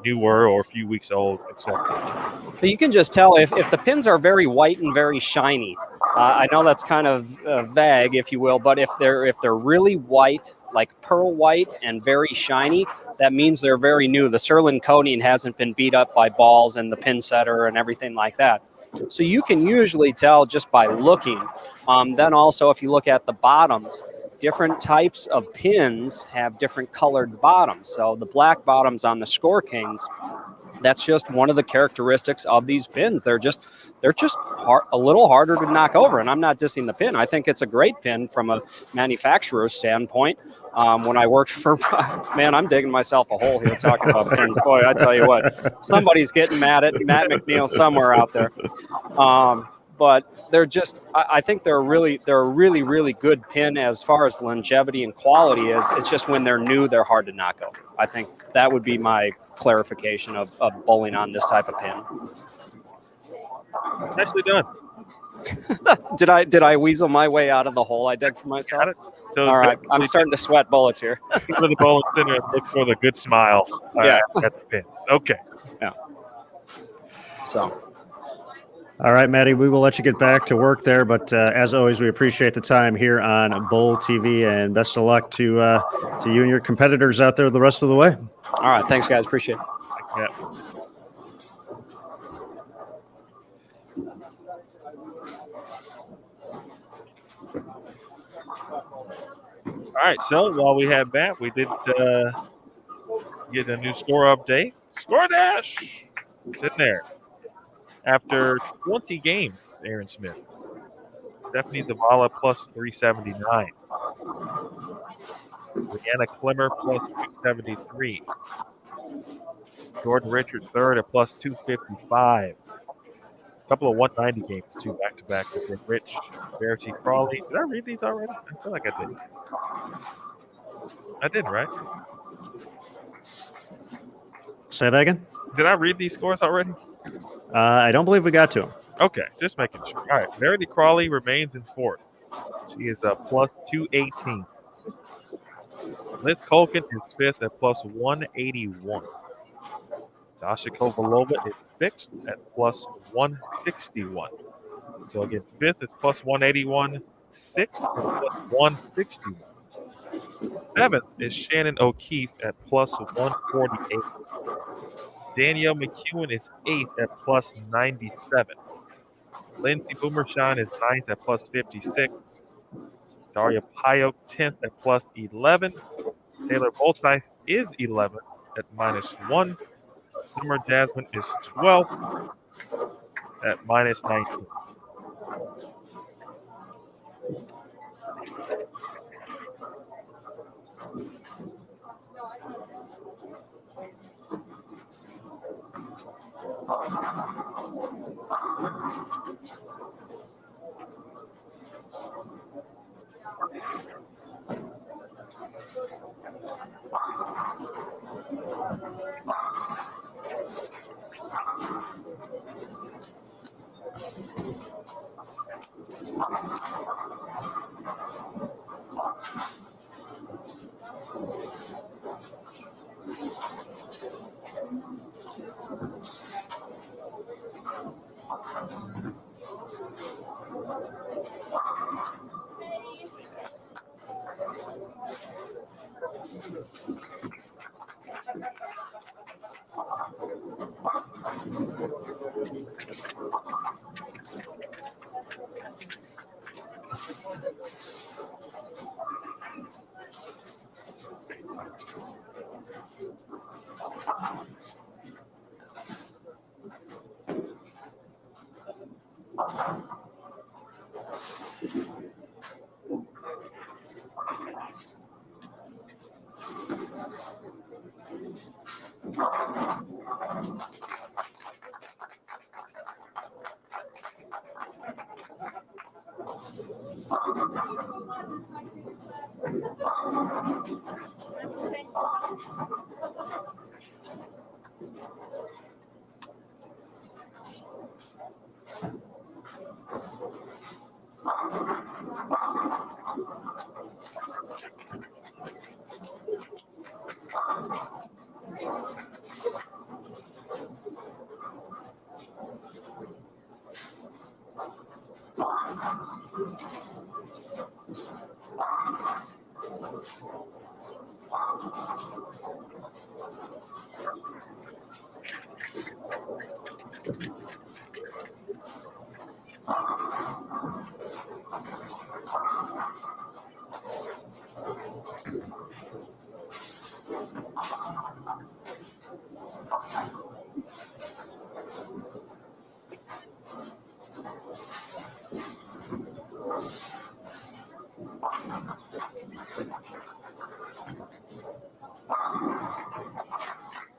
newer or a few weeks old, etc.? But you can just tell if the pins are very white and very shiny. I know that's kind of vague, if you will, but if they're really white, like pearl white and very shiny, that means they're very new. The Surlyn coating hasn't been beat up by balls and the pin setter and everything like that. So you can usually tell just by looking. Then also, if you look at the bottoms, different types of pins have different colored bottoms. So the black bottoms on the Score Kings, that's just one of the characteristics of these pins. They're just a little harder to knock over. And I'm not dissing the pin. I think it's a great pin from a manufacturer's standpoint. When I worked for, man, I'm digging myself a hole here talking about pins. Boy, I tell you what, somebody's getting mad at Matt McNeil somewhere out there. But they're just, I think they're a really, really good pin as far as longevity and quality is. It's just when they're new, they're hard to knock over. I think that would be my clarification of bowling on this type of pin. Nicely done. Did I weasel my way out of the hole I dug for myself? Got it. So all right, I'm starting to sweat bullets here. Go to the bowling center and look for the good smile at the pins. Okay. Yeah. So. All right, Maddie, we will let you get back to work there. But as always, we appreciate the time here on Bowl TV, and best of luck to you and your competitors out there the rest of the way. All right. Thanks, guys. Appreciate it. Yeah. All right, so while we have that, we did get a new score update. Score dash! It's in there. After 20 games, Aaron Smith. Stephanie Zavala plus 379. Leanna Clemmer plus 273. Jordan Richards third at plus 255. A couple of 190 games, too, back-to-back with Rich, Verity Crawley. Did I read these already? I feel like I did. I did, right? Say that again? Did I read these scores already? I don't believe we got to them. Okay, just making sure. All right, Verity Crawley remains in fourth. She is a plus 218. Liz Colkin is fifth at plus 181. Dasha Kovalova is sixth at plus 161. So again, fifth is plus 181. Sixth is plus 161. Seventh is Shannon O'Keefe at plus 148. Danielle McEwen is eighth at plus 97. Lindsay Boomershine is ninth at plus 56. Daria Payok 10th at plus 11. Taylor Boltice is 11th at minus 1. Summer Jasmine is 12th at minus 19.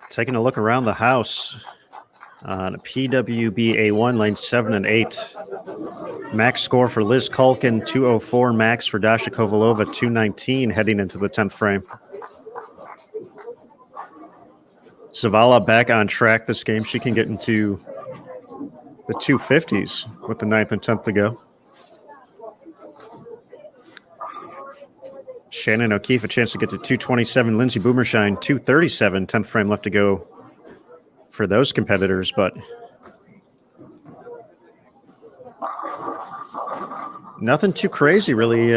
Taking a look around the house on PWBA 1, lane 7 and 8. Max score for Liz Culkin, 204. Max for Dasha Kovalova, 219 heading into the 10th frame. Zavala back on track this game. She can get into the 250s with the 9th and 10th to go. Shannon O'Keefe a chance to get to 227. Lindsay Boomershine 237. 10th frame left to go for those competitors, but nothing too crazy really.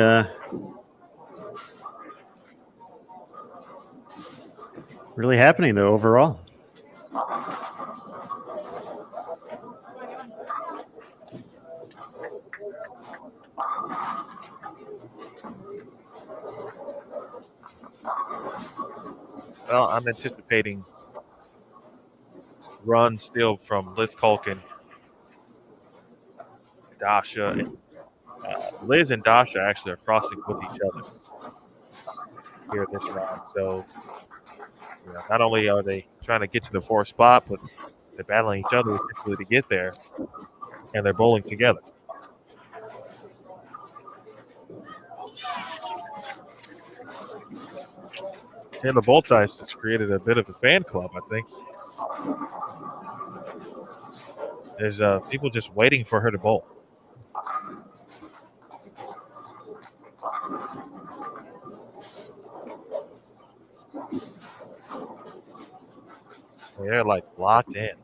Really happening though overall. Well, I'm anticipating run still from Liz Culkin, Dasha. And, Liz and Dasha actually are crossing with each other here this round. So, not only are they trying to get to the 4th spot, but they're battling each other essentially to get there, and they're bowling together. And the Bullseyes has created a bit of a fan club, I think. There's people just waiting for her to bowl. They're like locked in.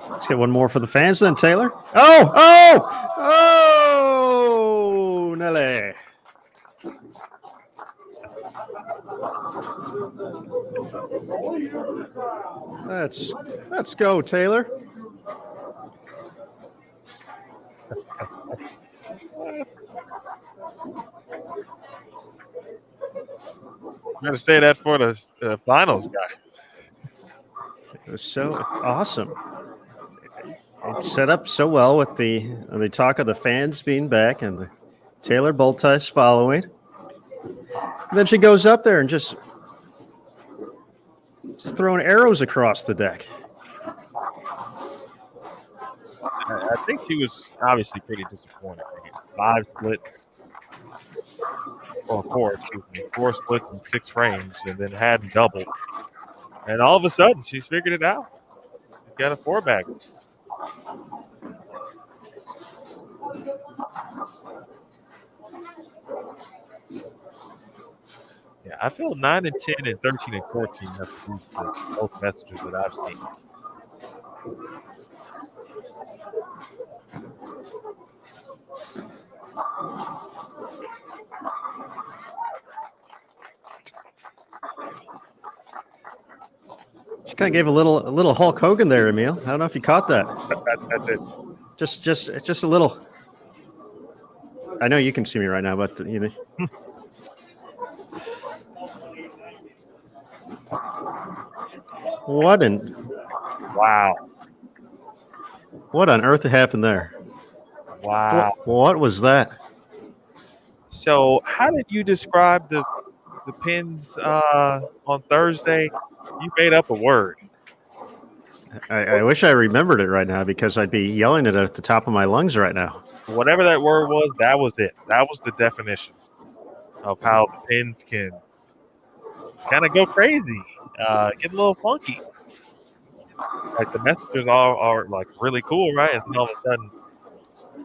Let's get one more for the fans then, Taylor. Oh, Nelly. Let's go, Taylor. I'm going to say that for the finals guy. It was so awesome. It's set up so well with the talk of the fans being back and the Taylor Boltice following. And then she goes up there and just throwing arrows across the deck. I think she was obviously pretty disappointed. 5 splits. Or 4, excuse me. 4 splits in 6 frames and then hadn't doubled. And all of a sudden, she's figured it out. She's got a 4-bagger. Yeah, I feel 9 and 10 and 13 and 14 have proved both messages that I've seen. She kind of gave a little Hulk Hogan there, Emil. I don't know if you caught that. That's it. Just a little. I know you can see me right now, but you know. Wow. What on earth happened there? Wow. What was that? So, how did you describe the pins on Thursday? You made up a word. I wish I remembered it right now because I'd be yelling it at the top of my lungs right now. Whatever that word was, that was it. That was the definition of how the pins can kind of go crazy, get a little funky. Like the messages are like really cool, right? And then all of a sudden,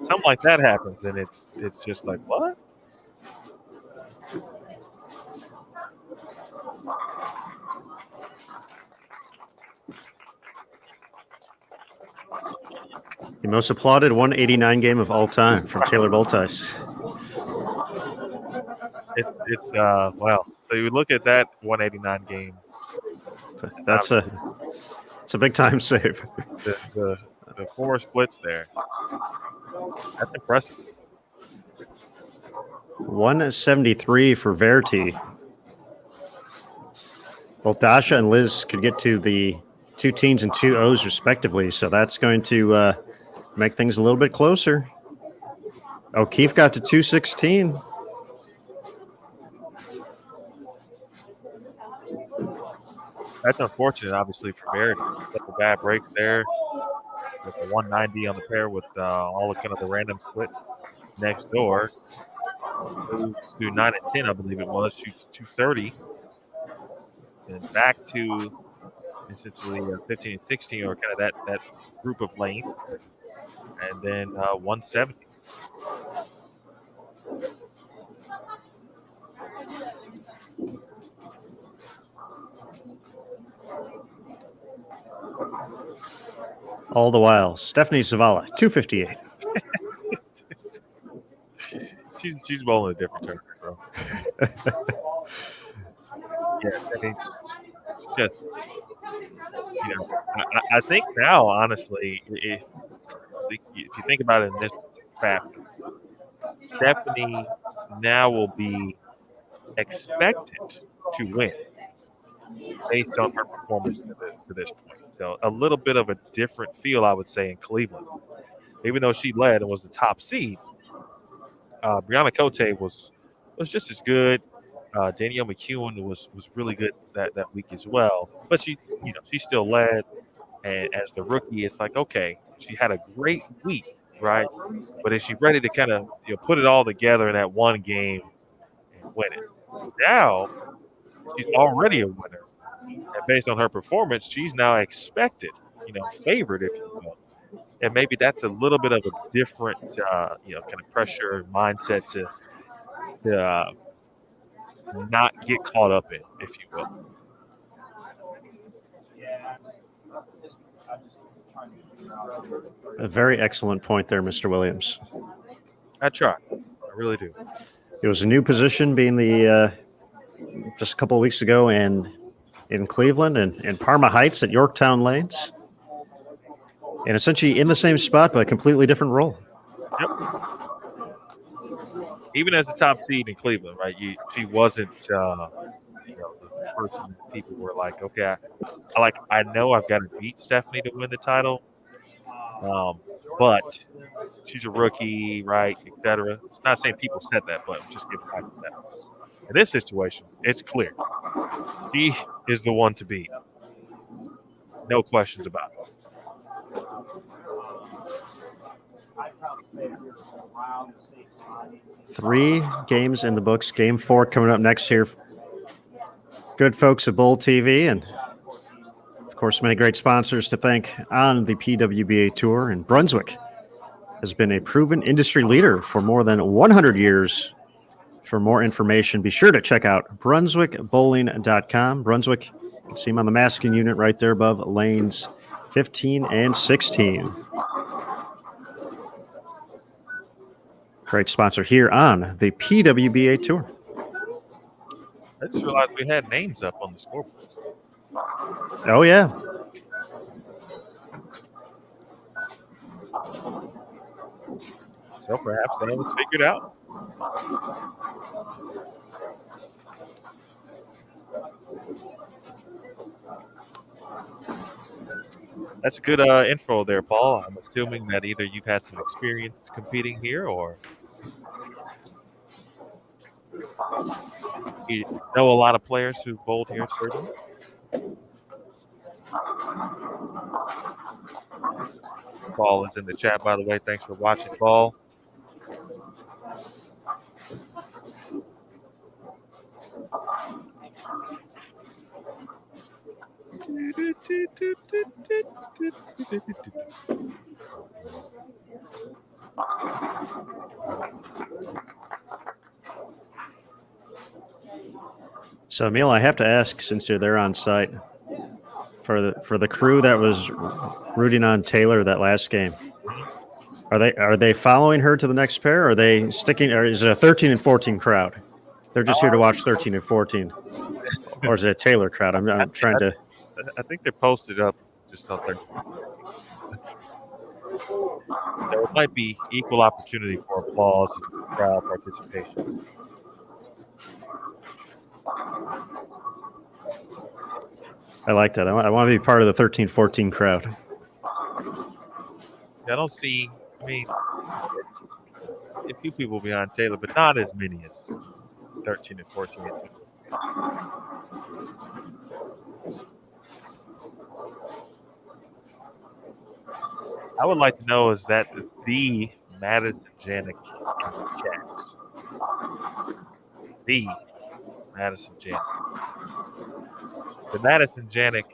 something like that happens, and it's just like, what? The most applauded 189 game of all time from Taylor Boltice. It's well. So you look at that 189 game. It's a big time save. The 4 splits there. That's impressive. 173 for Verity. Both Dasha and Liz could get to the 2 teens and 2 O's respectively, so that's going to make things a little bit closer. O'Keefe got to 216. That's unfortunate, obviously, for Verity. Couple bad breaks there with the 190 on the pair with all the kind of the random splits next door. Moves to 9 and 10, I believe it was. Shoots 230. And back to essentially 15 and 16, or kind of that group of lanes. And then 170. All the while, Stephanie Zavala, 258. She's bowling a different tournament, bro. Yeah, I mean, just I think now, honestly, if you think about it in this factor, Stephanie now will be expected to win based on her performance to this point. So a little bit of a different feel, I would say, in Cleveland. Even though she led and was the top seed, Brianna Cote was just as good. Danielle McEwen was really good that week as well. But she still led. And as the rookie, it's like, okay, she had a great week, right? But is she ready to kind of put it all together in that one game and win it? Now she's already a winner. And based on her performance, she's now expected, favored, if you will. And maybe that's a little bit of a different, kind of pressure mindset to not get caught up in, if you will. A very excellent point there, Mr. Williams. I try. I really do. It was a new position being the just a couple of weeks ago in Cleveland and Parma Heights at Yorktown Lanes. And essentially in the same spot, but a completely different role. Yep. Even as a top seed in Cleveland, right? She wasn't, the person people were like, okay, I know I've got to beat Stephanie to win the title, but she's a rookie, right, et cetera. Not saying people said that, but just getting back to that. In this situation, it's clear. She is the one to beat. No questions about it. 3 games in the books. Game 4 coming up next here. Good folks at Bowl TV, and of course, many great sponsors to thank on the PWBA Tour. And Brunswick has been a proven industry leader for more than 100 years. For more information, be sure to check out brunswickbowling.com. Brunswick, you can see them on the masking unit right there above lanes 15 and 16. Great sponsor here on the PWBA Tour. I just realized we had names up on the scoreboard. Oh, yeah. So perhaps that was figured out. That's a good info there, Paul. I'm assuming that either you've had some experience competing here or you know a lot of players who bowled here, certainly. Paul is in the chat, by the way. Thanks for watching, Paul. So, Emil, I have to ask, since you're there on site, for the crew that was rooting on Taylor that last game, are they following her to the next pair? Or are they sticking? Or is it a 13 and 14 crowd? They're just here to watch 13 and 14, or is it a Taylor crowd? I'm trying to. I think they're posted up just out there. There might be equal opportunity for applause and crowd participation. I like that. I want to be part of the 13-14 crowd. I don't see. I mean, a few people behind Taylor, but not as many as 13 and 14. I would like to know, is that the Madison Janik in the chat? The Madison Janik. The Madison Janik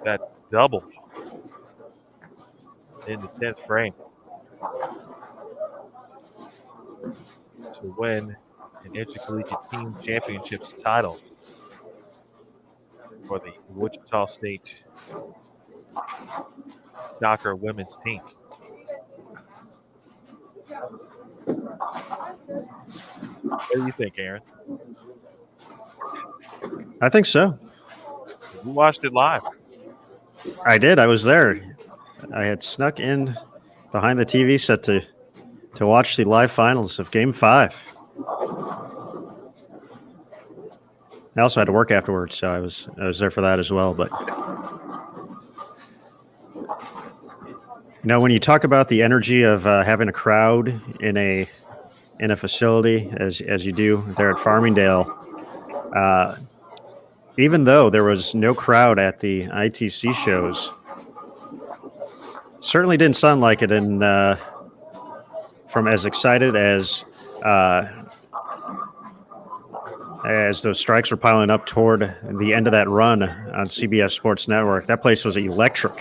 that doubled in the 10th frame to win an intercollegiate team championships title for the Wichita State soccer women's team. What do you think, Aaron? I think so. You watched it live. I did. I was there. I had snuck in behind the TV set to watch the live finals of Game 5. I also had to work afterwards, so I was there for that as well. But when you talk about the energy of having a crowd in a facility as you do there at Farmingdale, even though there was no crowd at the ITC shows, certainly didn't sound like it from as excited as those strikes were piling up toward the end of that run on CBS Sports Network. That place was electric,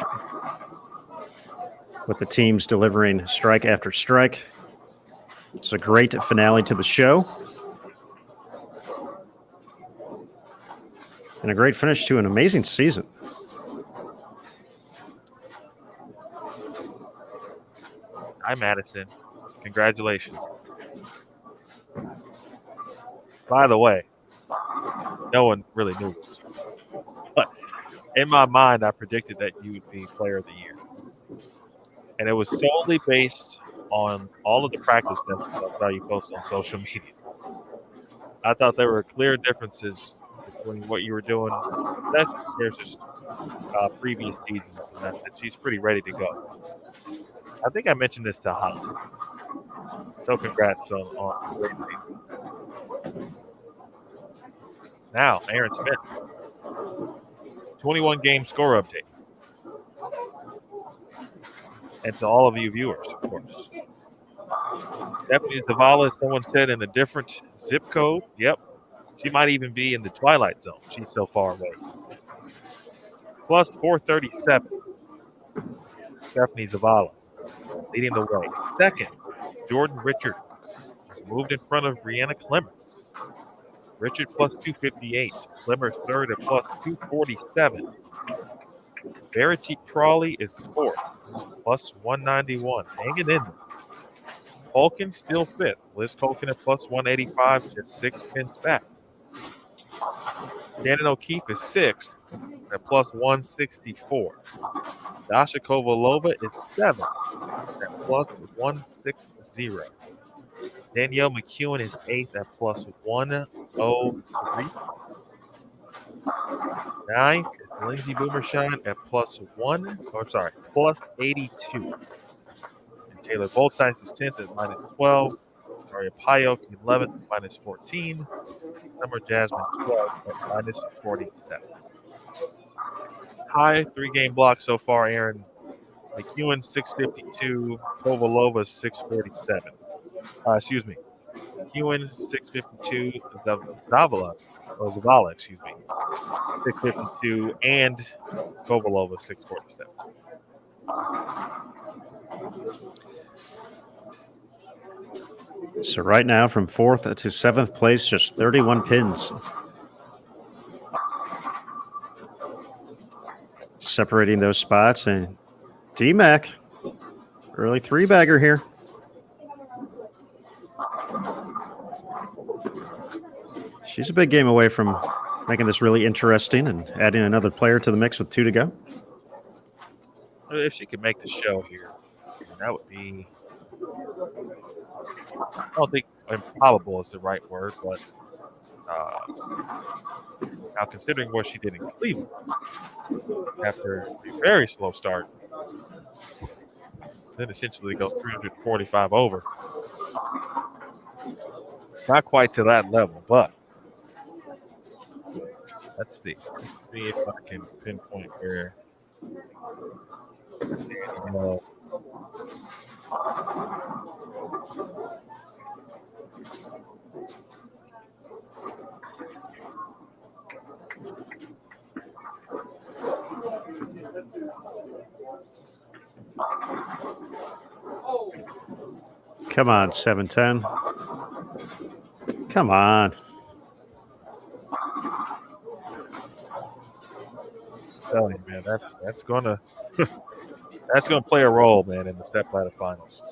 with the teams delivering strike after strike. It's a great finale to the show, and a great finish to an amazing season. Hi, Madison. Congratulations. By the way, no one really knew this, but in my mind, I predicted that you would be Player of the Year. And it was solely based on all of the practice steps that I saw you post on social media. I thought there were clear differences between what you were doing versus previous seasons, and I said she's pretty ready to go. I think I mentioned this to Holly. So congrats on a great season. Now, Aaron Smith. 21 game score update. And to all of you viewers, of course. Stephanie Zavala, someone said, in a different zip code. Yep. She might even be in the Twilight Zone. She's so far away. Plus 437. Stephanie Zavala leading the way. Second, Jordan Richard has moved in front of Brianna Clemmer. Richard plus 258. Clemmer third at plus 247. Verity Crawley is fourth, plus 191. Hanging in there. Culkin still fifth. Liz Culkin at plus 185, just 6 pins back. Shannon O'Keefe is sixth at plus 164. Dasha Kovalova is seventh at plus 160. Danielle McEwen is eighth at plus 103. Ninth is Lindsay Boomershine at plus 82. And Taylor Voltice is 10th at minus 12. Maria Payok 11th at minus 14. Summer Jasmine 12th at minus 47. high 3-game block so far, Aaron. McEwen 652, Kovalova 647. Excuse me. McEwen 652, Zavala, excuse me, 652, and Kovalova 647. So right now, from 4th to 7th place, just 31 pins. Separating those spots, and D-Mac, early 3-bagger here. She's a big game away from making this really interesting and adding another player to the mix with 2 to go. If she could make the show here, that would be, I don't think improbable is the right word, but now considering what she did in Cleveland after a very slow start, then essentially go 345 over. Not quite to that level, but let's see if I can pinpoint where. Come on, 710. Come on. Telling you, man, that's gonna that's gonna play a role, man, in the stepladder finals.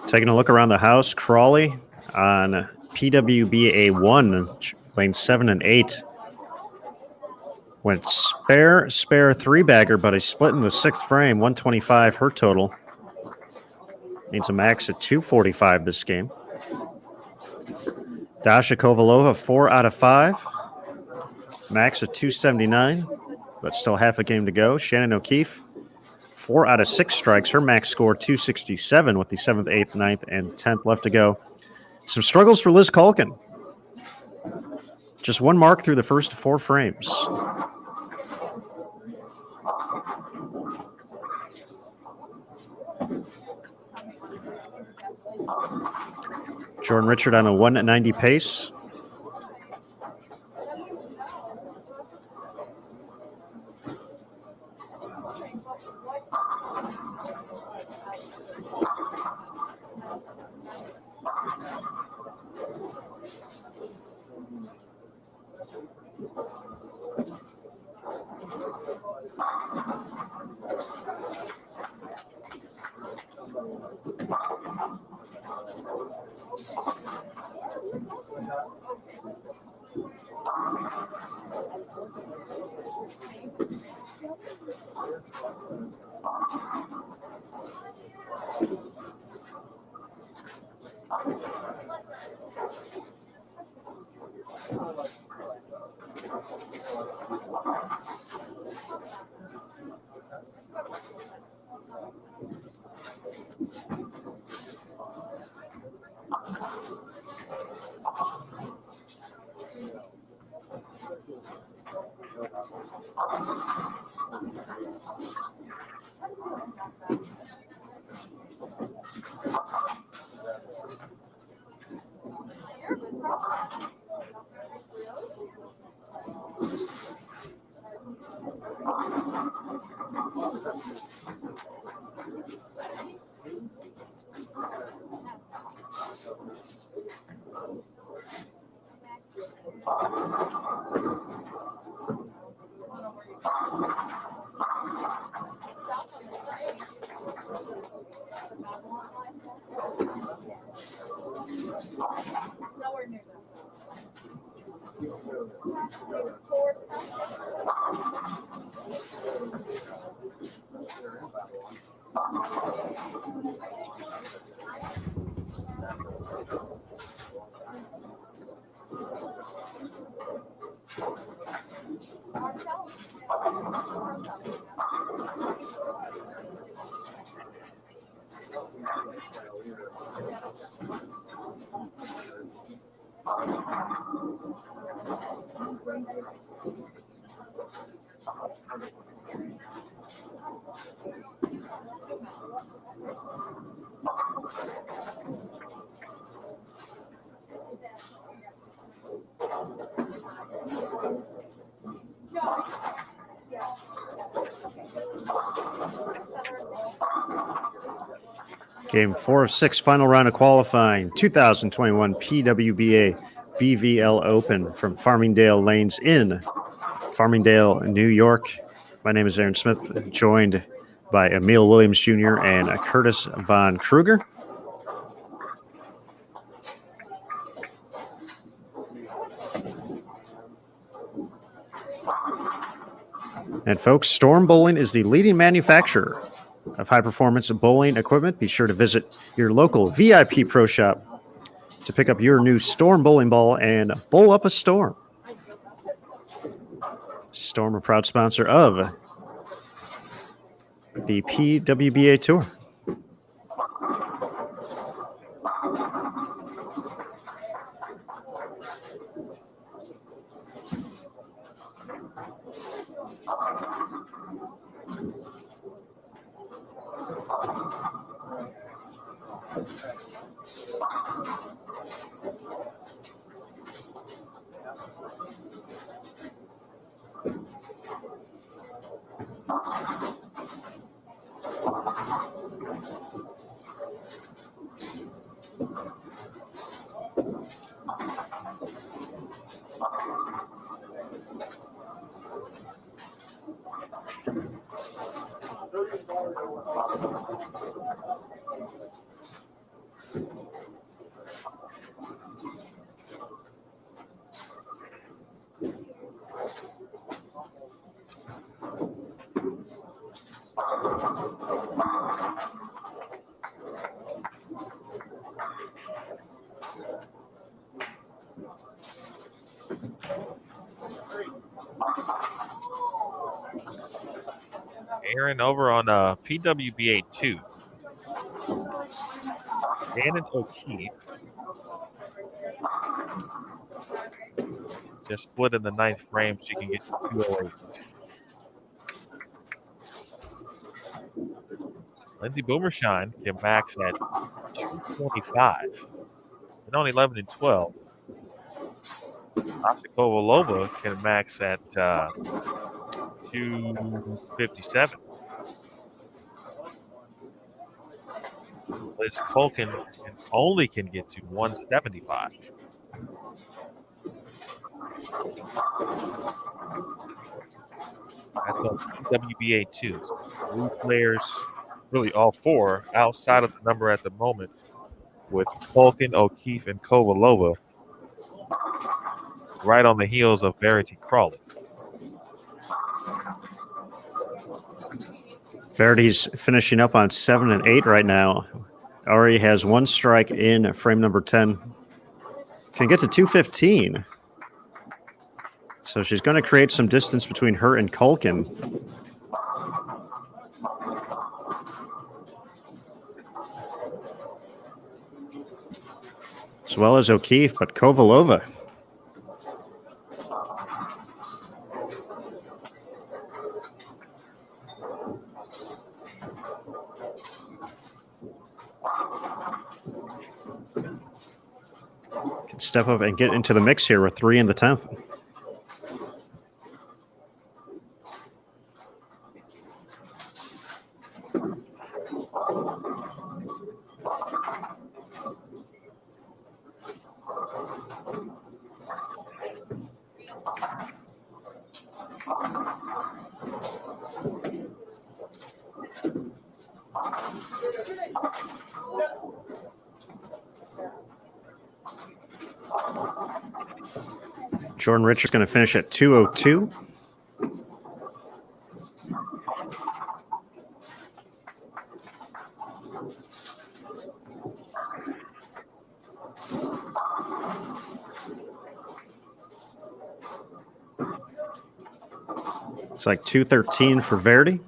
Taking a look around the house, Crawley on PWBA 1, lane 7 and 8. Went spare 3-bagger, but a split in the 6th frame, 125 her total. Needs a max at 245 this game. Dasha Kovalova, 4 out of 5. Max at 279, but still half a game to go. Shannon O'Keefe, 4 out of 6 strikes. Her max score 267 with the 7th, 8th, 9th, and 10th left to go. Some struggles for Liz Culkin. Just 1 mark through the first 4 frames. Jordan Richard on a 190 pace. Game 4 of 6, final round of qualifying, 2021 PWBA BVL Open from Farmingdale Lanes in Farmingdale, New York. My name is Aaron Smith, joined by Emil Williams Jr. and Curtis Von Kruger. And folks, Storm Bowling is the leading manufacturer of high-performance bowling equipment. Be sure to visit your local VIP Pro Shop to pick up your new Storm bowling ball and bowl up a storm. Storm, a proud sponsor of the PWBA Tour. Aaron, over on PWBA 2. Shannon O'Keefe just split in the 9th frame. She can get to 208. Lindsay Boomershine can max at 225 and only 11 and 12. Asha Kovalova can max at 257. Liz Culkin can get to 175. That's on WBA 2. 3 players, really all 4, outside of the number at the moment, with Culkin, O'Keefe, and Kovalova right on the heels of Verity Crawley. Verity's finishing up on 7 and 8 right now. Already has 1 strike in frame number 10. Can get to 215. So she's going to create some distance between her and Culkin. As well as O'Keefe, but Kovalova. Can step up and get into the mix here with 3 in the 10th. Jordan Richards going to finish at 202. It's like 213 for Verdi.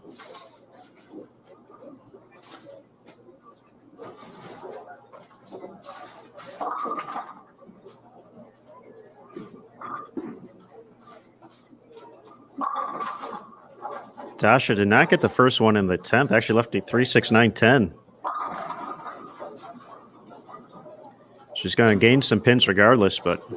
Dasha did not get the first one in the 10th. Actually left a 3-6-9-10. She's going to gain some pins regardless, but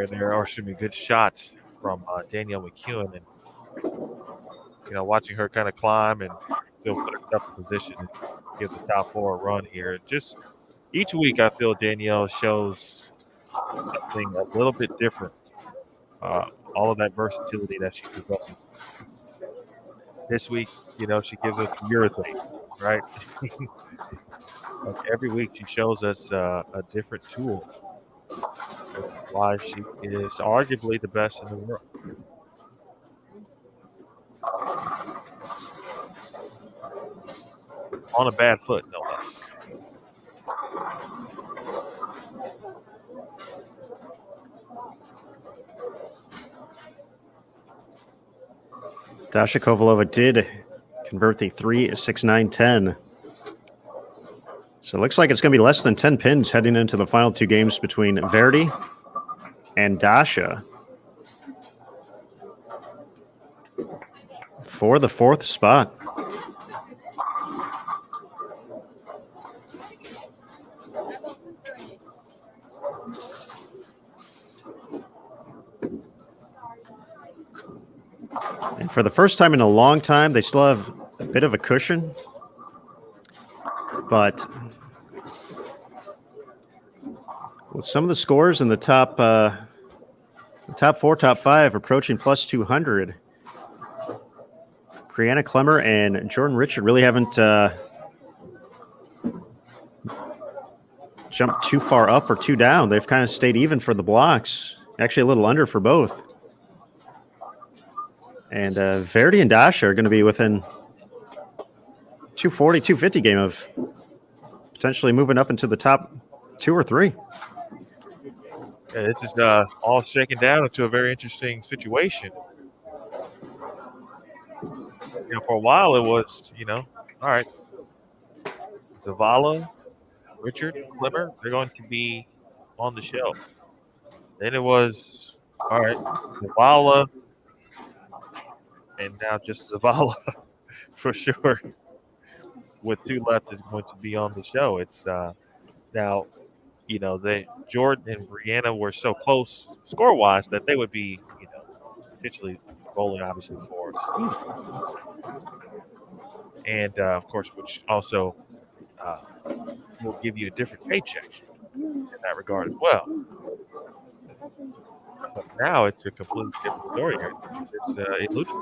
there are some good shots from Danielle McEwen, and watching her kind of climb and still put herself in position and give the top four a run here. Just each week, I feel Danielle shows something a little bit different. All of that versatility that she possesses. This week, she gives us urethane, right? Like every week, she shows us a different tool. Why she is arguably the best in the world. On a bad foot, no less. Dasha Kovalova did convert the 3-6-9-10. So it looks like it's going to be less than 10 pins heading into the final two games between Verdi and Dasha for the fourth spot. And for the first time in a long time, they still have a bit of a cushion. But with some of the scores in the top four, top five approaching plus 200, Brianna Clemmer and Jordan Richard really haven't jumped too far up or too down. They've kind of stayed even for the blocks, actually a little under for both. And Verdi and Dasha are going to be within 240, 250 game of potentially moving up into the top 2 or 3. Yeah, this is all shaken down into a very interesting situation. For a while it was, all right, Zavala, Richard, Clemmer, they're going to be on the show. Then it was, all right, Zavala, and now just Zavala for sure. With 2 left is going to be on the show. It's now, Jordan and Brianna were so close score-wise that they would be, potentially rolling obviously for seeding. And of course, which also will give you a different paycheck in that regard as well. But now it's a completely different story here. It's eluded.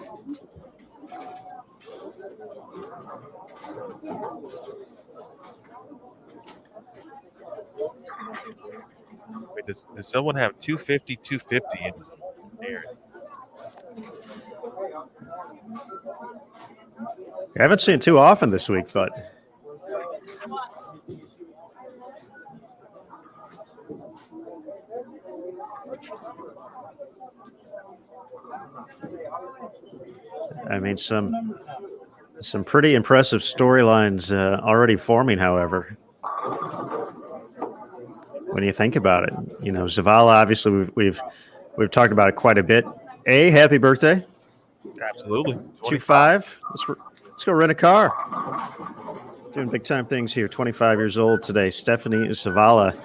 Wait, does someone have 250, 250 in there? I haven't seen it too often this week, but I mean some pretty impressive storylines already forming, however. When you think about it, Zavala, obviously we've talked about it quite a bit. Happy birthday. Absolutely. 25. Let's go rent a car. Doing big time things here. 25 years old today. Stephanie Zavala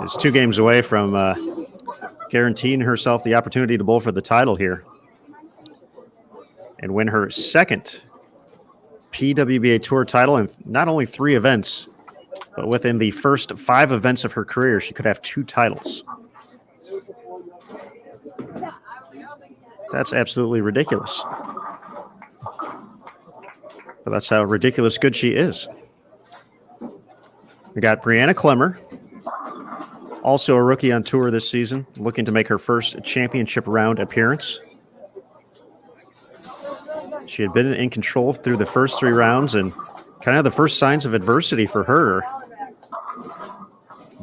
is 2 games away from guaranteeing herself the opportunity to bowl for the title here and win her second PWBA Tour title in not only 3 events, but within the first 5 events of her career, she could have 2 titles. That's absolutely ridiculous. But that's how ridiculous good she is. We got Brianna Clemmer, also a rookie on tour this season, looking to make her first championship round appearance. She had been in control through the first 3 rounds and kind of the first signs of adversity for her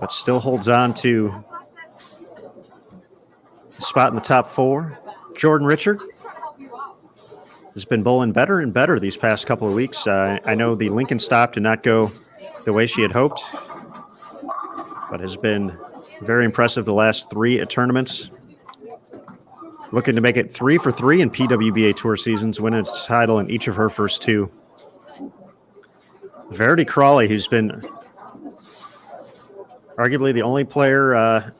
but still holds on to the spot in the top 4. Jordan Richard has been bowling better and better these past couple of weeks. I know the Lincoln stop did not go the way she had hoped, but has been very impressive the last 3 tournaments. Looking to make it 3 for 3 in PWBA Tour seasons, winning its title in each of her first 2. Verity Crawley, who's been arguably the only player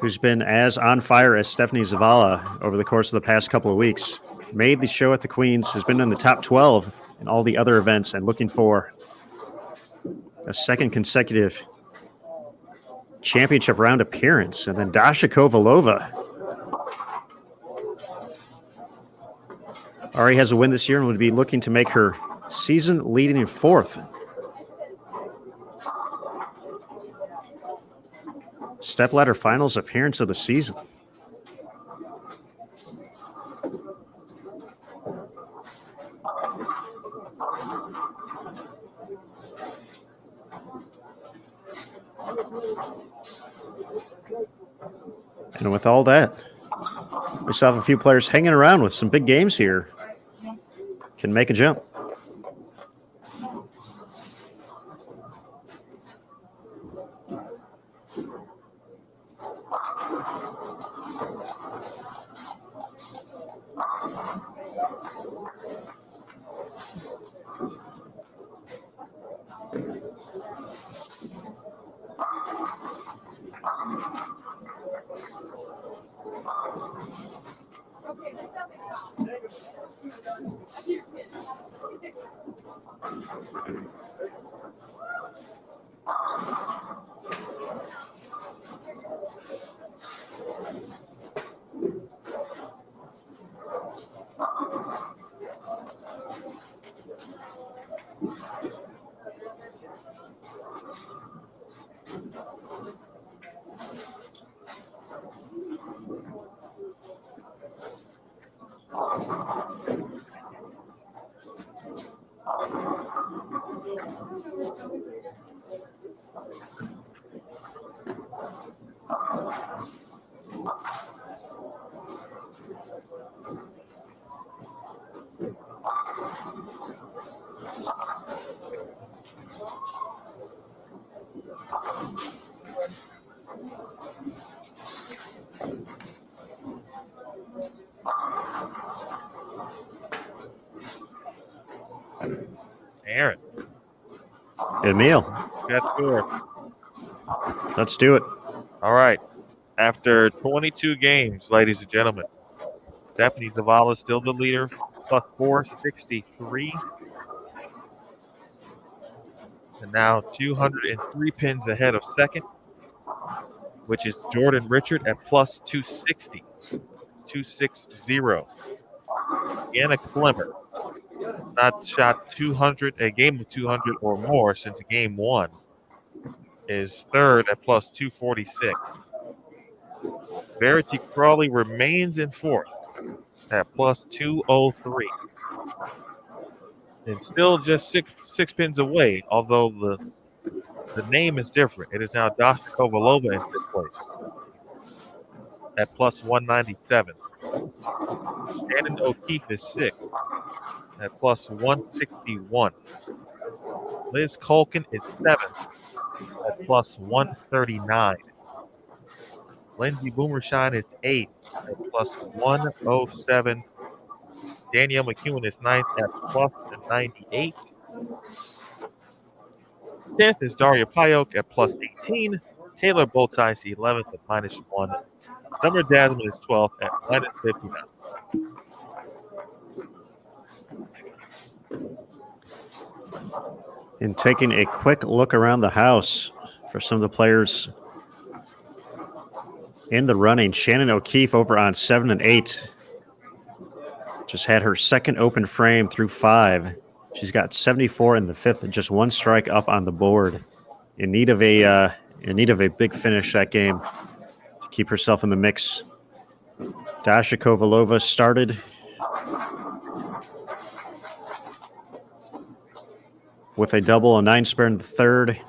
who's been as on fire as Stephanie Zavala over the course of the past couple of weeks, made the show at the Queens, has been in the top 12 in all the other events, and looking for a second consecutive championship round appearance. And then Dasha Kovalova already has a win this year and would be looking to make her season leading in 4th. Stepladder finals appearance of the season. And with all that, we still have a few players hanging around with some big games here. Can make a jump. Aaron. Emil. Got score. Let's do it. All right. After 22 games, ladies and gentlemen, Stephanie Zavala is still the leader, plus 463. And now 203 pins ahead of second, which is Jordan Richard at plus 260. 260. Anna Clemmer, not shot 200, a game of 200 or more since game 1, is third at plus 246. Verity Crawley remains in 4th at plus 203. And still just six pins away, although the name is different. It is now Dasha Kovalova in 5th place at plus 197. Shannon O'Keefe is 6th at plus 161. Liz Culkin is 7th at plus 139. Lindsay Boomershine is 8th at plus 107. Danielle McEwen is 9th at plus 98. 10th is Daria Payok at plus 18. Taylor Boltice 11th at minus 1. Summer Jasmine is 12th at minus 59. And taking a quick look around the house for some of the players in the running, Shannon O'Keefe over on 7 and 8. Just had her second open frame through 5. She's got 74 in the 5th and just 1 strike up on the board. In need of a big finish that game to keep herself in the mix. Dasha Kovalova started with a double, a 9-spare in the third,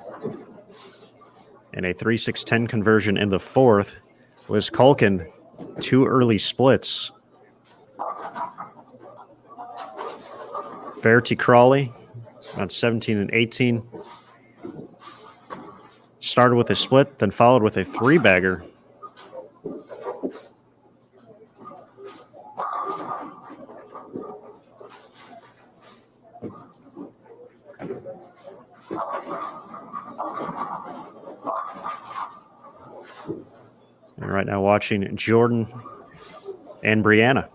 and a 3-6-10 conversion in the fourth. Liz Culkin, 2 early splits. Verity Crawley on 17 and 18. Started with a split, then followed with a 3-bagger. And right now watching Jordan and Brianna.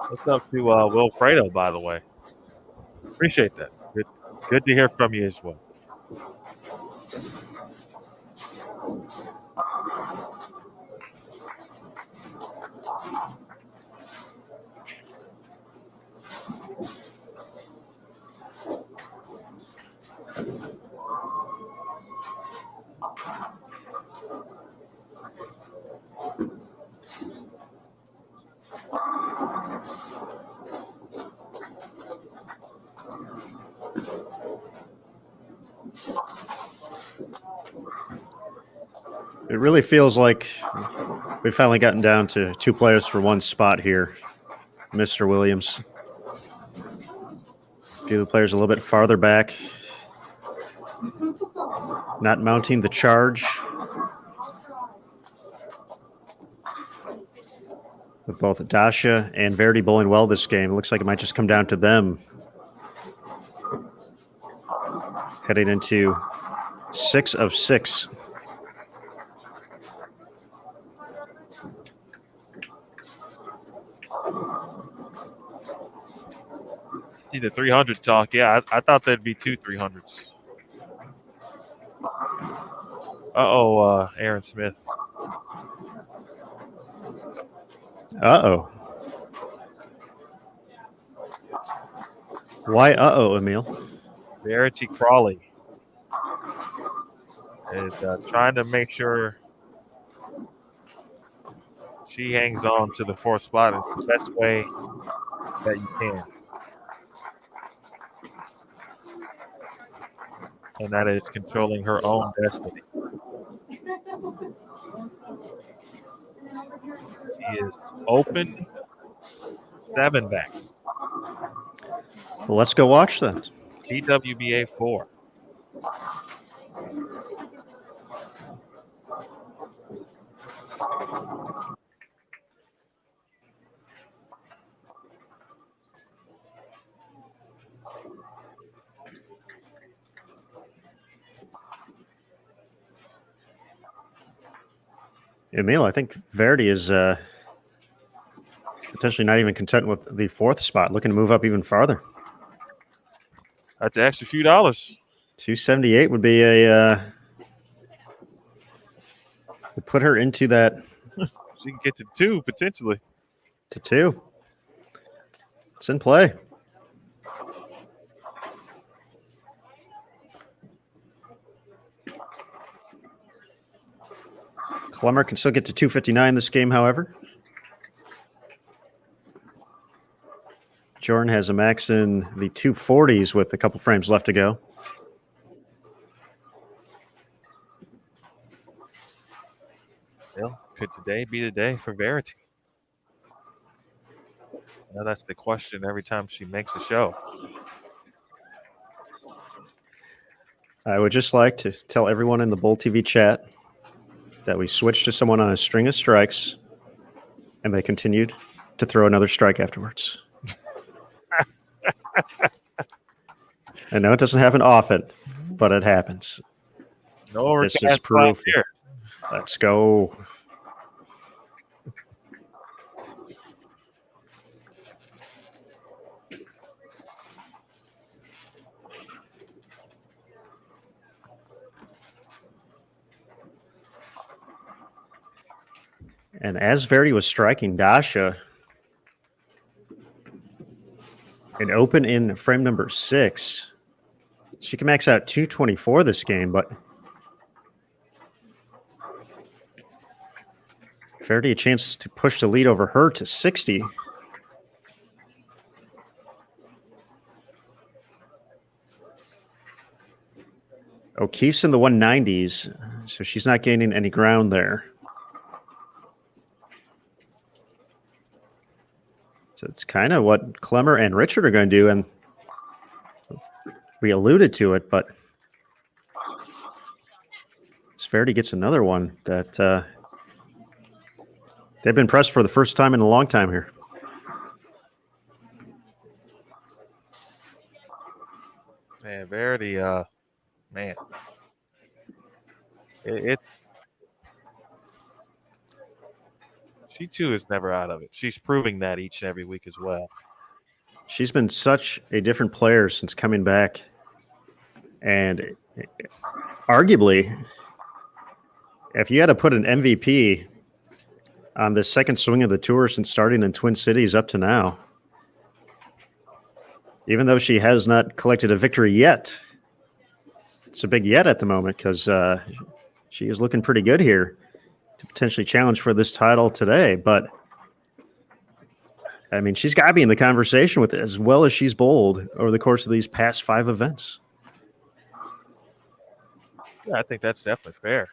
What's up to Wilfredo, by the way? Appreciate that. Good to hear from you as well. It really feels like we've finally gotten down to 2 players for 1 spot here, Mr. Williams. A few of the players a little bit farther back, not mounting the charge. With both Dasha and Verity bowling well this game, it looks like it might just come down to them. Heading into 6 of 6. See the 300 talk. Yeah, I thought there'd be 2 300s. Aaron Smith. Uh-oh. Why uh-oh, Emil? Verity Crawley is trying to make sure she hangs on to the 4th spot in the best way that you can. And that is controlling her own destiny. She is open 7 back. Well, let's go watch then. PWBA 4. Emil, I think Verity is potentially not even content with the 4th spot, looking to move up even farther. That's an extra few dollars. 278 would be a would put her into that She can get to 2 potentially. to 2. It's in play. Clemmer can still get to 259 this game, however. Jordan has a max in the 240s with a couple frames left to go. Well, could today be the day for Verity? Now that's the question every time she makes a show. I would just like to tell everyone in the Bull TV chat that we switched to someone on a string of strikes, and they continued to throw another strike afterwards. I know it doesn't happen often, but it happens. No, This is proof. Here. Let's go. And as Verity was striking Dasha, an open in frame number 6. She can max out 224 this game, but Verity a chance to push the lead over her to 60. O'Keefe's in the 190s, so she's not gaining any ground there. So it's kind of what Clemmer and Richard are going to do, and we alluded to it, but Verity gets another one that they've been pressed for the first time in a long time here. Man, Verity, man. It's she too is never out of it. She's proving that each and every week as well. She's been such a different player since coming back. And arguably, if you had to put an MVP on the second swing of the tour since starting in Twin Cities up to now, even though she has not collected a victory yet, it's a big yet at the moment because she is looking pretty good here to potentially challenge for this title today. But I mean, she's got to be in the conversation with it as well as she's bowled over the course of these past 5 events. Yeah, I think that's definitely fair.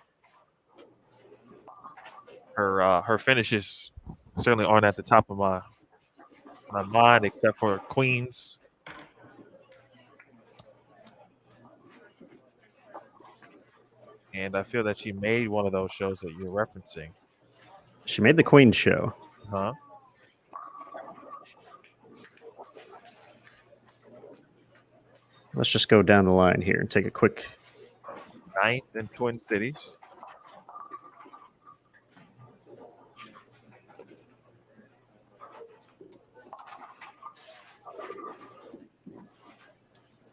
Her finishes certainly aren't at the top of my mind, except for Queens. And I feel that she made one of those shows that you're referencing. She made the Queen show. Huh? Let's just go down the line here and take a quick. 9th in Twin Cities.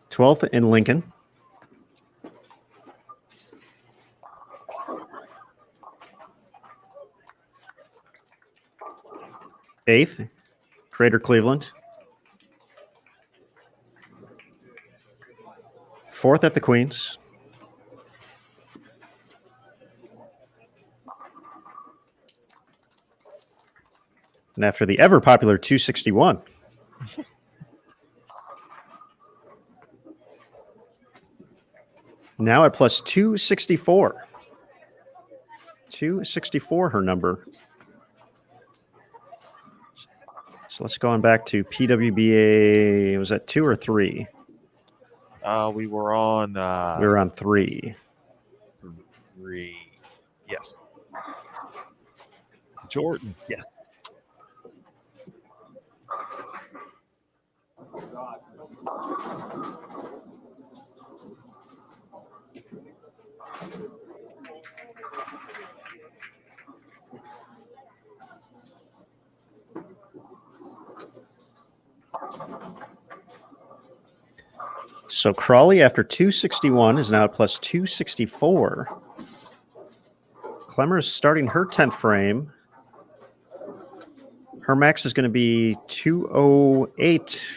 Twelfth in Lincoln. Eighth, Greater Cleveland. 4th at the Queens. And after the ever popular 261. Now at plus 264. 264, her number. So let's go on back to PWBA. Was that 2 or 3? We were on. We were on 3. 3. Yes. Jordan. Yes. So Crawley, after 261, is now at plus 264. Clemmer's starting her 10th frame. Her max is going to be 208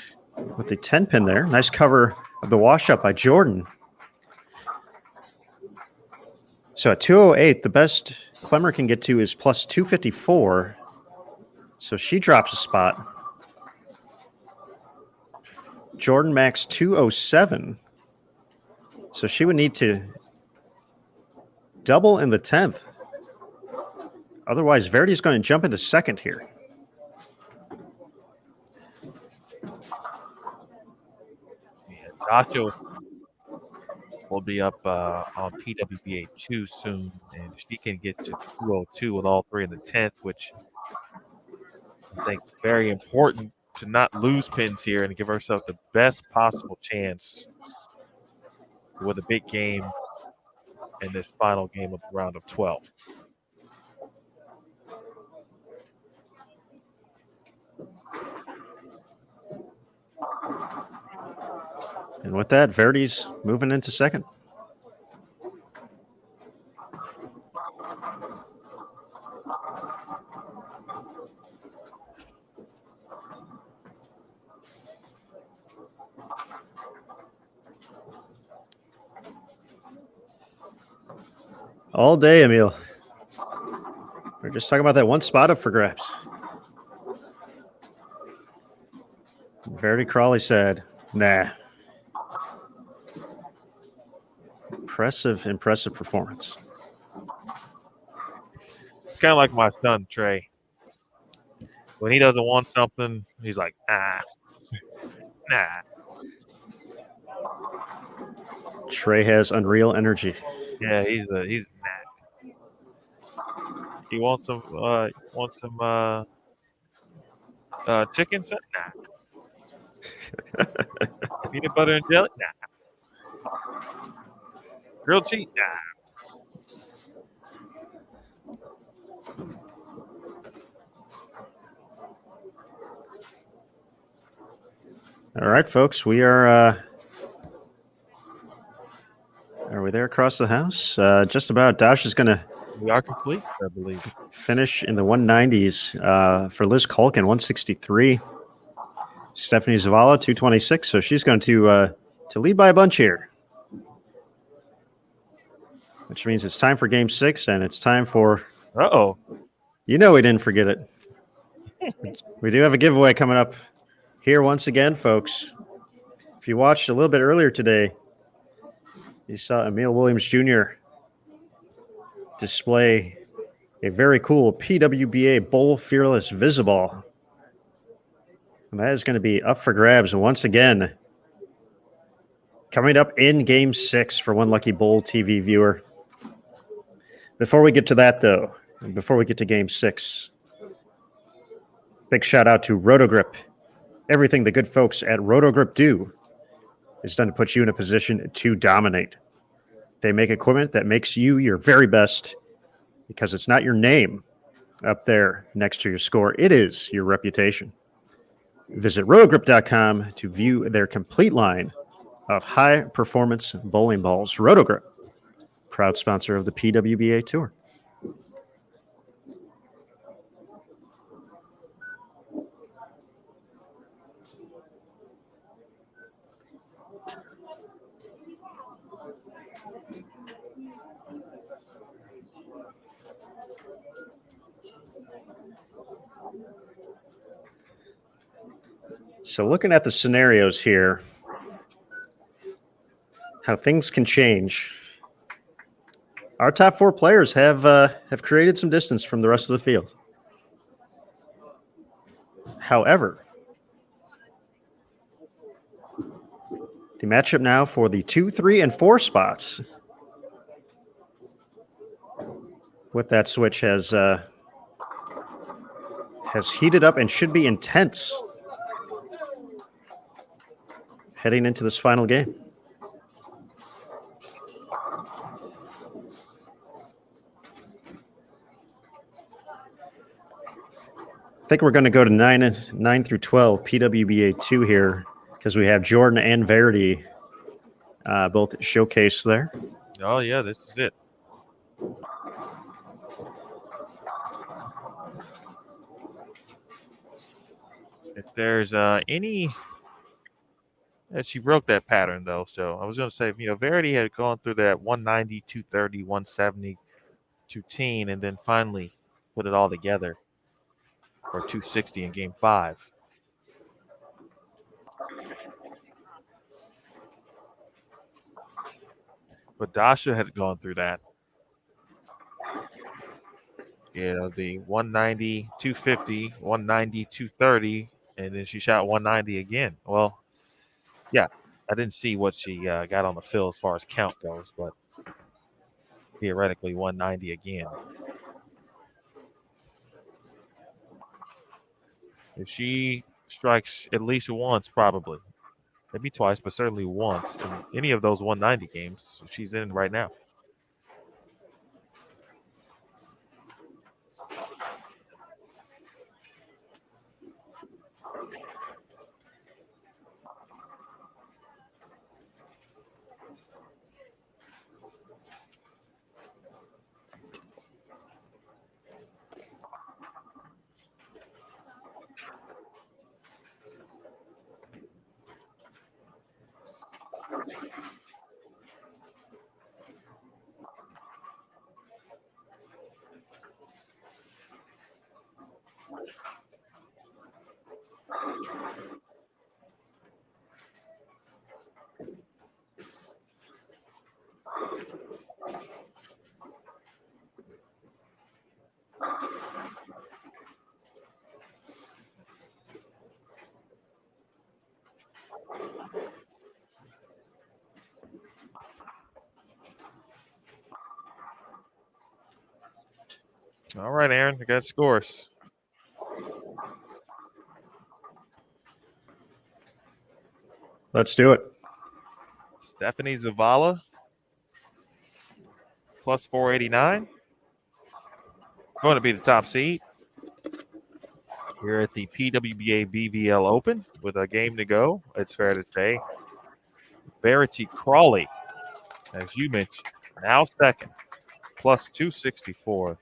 with the 10 pin there. Nice cover of the wash up by Jordan. So at 208, the best Clemmer can get to is plus 254. So she drops a spot. Jordan max 207. So she would need to double in the 10th. Otherwise, Verdi's going to jump into second here. Nacho will be up on PWBA 2 soon, and she can get to 202 with all three in the 10th, which I think is very important to not lose pins here and give herself the best possible chance with a big game in this final game of the round of 12. And with that, Verdi's moving into second. All day, Emil. We're just talking about that one spot up for grabs. Verdi Crawley said, nah. Impressive performance. It's kind of like my son, Trey. When he doesn't want something, he's like, nah. Trey has unreal energy. Yeah, he's nah. He wants some chicken? Nah. Peanut butter and jelly? Nah. Grilled cheese? Nah. All right, folks, we are we there across the house? Just about. Dash is going to We are complete, I believe. Finish in the 190s for Liz Culkin, 163. Stephanie Zavala, 226. So she's going to lead by a bunch here, which means it's time for Game 6, and it's time for. You know we didn't forget it. We do have a giveaway coming up here once again, folks. If you watched a little bit earlier today, you saw Emil Williams Jr. display a very cool PWBA Bull Fearless Visiball. And that is going to be up for grabs once again. Coming up in Game 6 for one lucky Bull TV viewer. Before we get to that, though, and before we get to Game 6, big shout out to Rotogrip. Everything the good folks at Rotogrip do is done to put you in a position to dominate. They make equipment that makes you your very best, because it's not your name up there next to your score. It is your reputation. Visit rotogrip.com to view their complete line of high-performance bowling balls. Rotogrip, proud sponsor of the PWBA Tour. So looking at the scenarios here, how things can change. Our top four players have created some distance from the rest of the field. However, the matchup now for the 2, 3, and 4 spots with that switch has heated up and should be intense heading into this final game. I think we're going to go to 9 through 12 PWBA 2 here, because we have Jordan and Verdi both showcased there. Oh, yeah, this is it. If there's any... she broke that pattern, though. So I was going to say, Verity had gone through that 190, 230, 170, 210, and then finally put it all together for 260 in Game 5. But Dasha had gone through that. The 190, 250, 190, 230, and then she shot 190 again. Well, yeah, I didn't see what she got on the fill as far as count goes, but theoretically 190 again. If she strikes at least once, probably, maybe twice, but certainly once in any of those 190 games, she's in right now. All right, Aaron, I got scores. Let's do it. Stephanie Zavala, plus 489. Going to be the top seed here at the PWBA BVL Open with a game to go. It's fair to say. Verity Crawley, as you mentioned, now second, plus 264.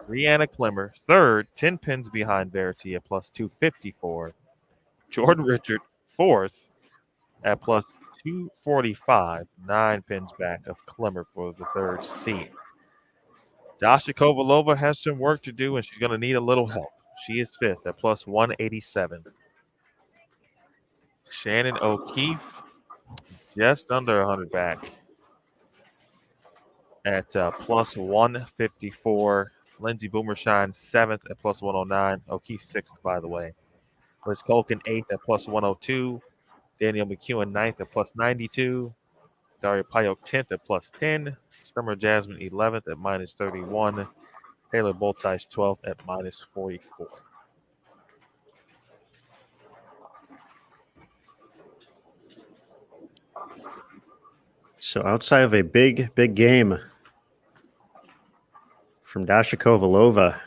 Rihanna Klimmer, third, 10 pins behind Verity at plus 254. Jordan Richard, fourth, at plus 245, 9 pins back of Klimmer for the third seed. Dasha Kovalova has some work to do, and she's going to need a little help. She is fifth at plus 187. Shannon O'Keefe, just under 100 back at plus 154. Lindsey Boomershine, seventh at plus 109. O'Keefe, sixth, by the way. Liz Colkin, eighth at plus 102. Danielle McEwen, ninth at plus 92. Daria Payok, 10th at plus 10. Summer Jasmine, 11th at minus 31. Taylor Boltice, 12th at minus 44. So outside of a big game from Dasha Kovalova,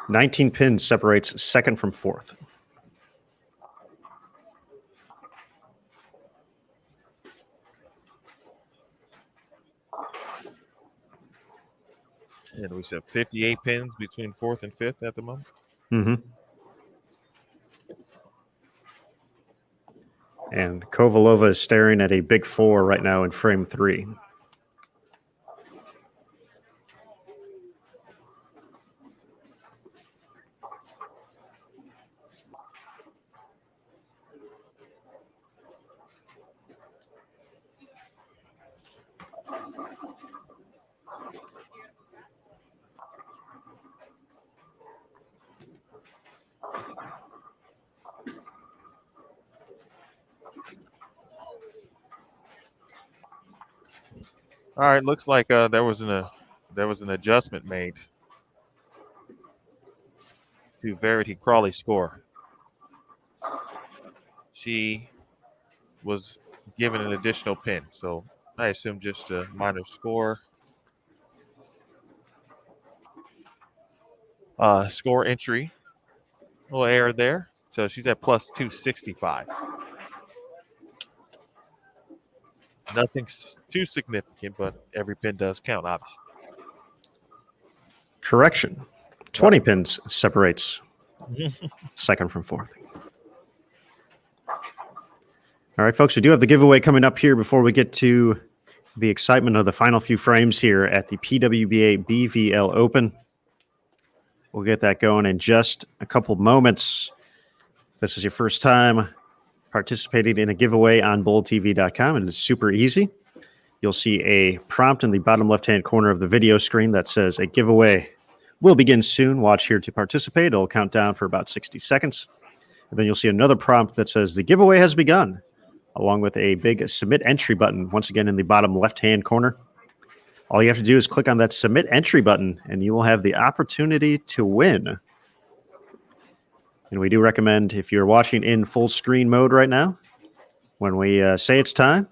19 pins separates second from fourth. And we said 58 pins between fourth and fifth at the moment. Mm-hmm. And Kovalova is staring at a big four right now in frame 3. All right, looks like there was an adjustment made to Verity Crawley's score. She was given an additional pin, so I assume just a minor score entry will error there. So she's at plus 265. Nothing too significant, but every pin does count, obviously. Correction. 20 pins separates second from fourth. All right, folks, we do have the giveaway coming up here before we get to the excitement of the final few frames here at the PWBA BVL Open. We'll get that going in just a couple moments. If this is your first time participating in a giveaway on BowlTV.com, and it's super easy. You'll see a prompt in the bottom left-hand corner of the video screen that says a giveaway will begin soon. Watch here to participate. It'll count down for about 60 seconds. And then you'll see another prompt that says the giveaway has begun, along with a big submit entry button, once again in the bottom left-hand corner. All you have to do is click on that submit entry button, and you will have the opportunity to win. And we do recommend, if you're watching in full screen mode right now, when we say it's time,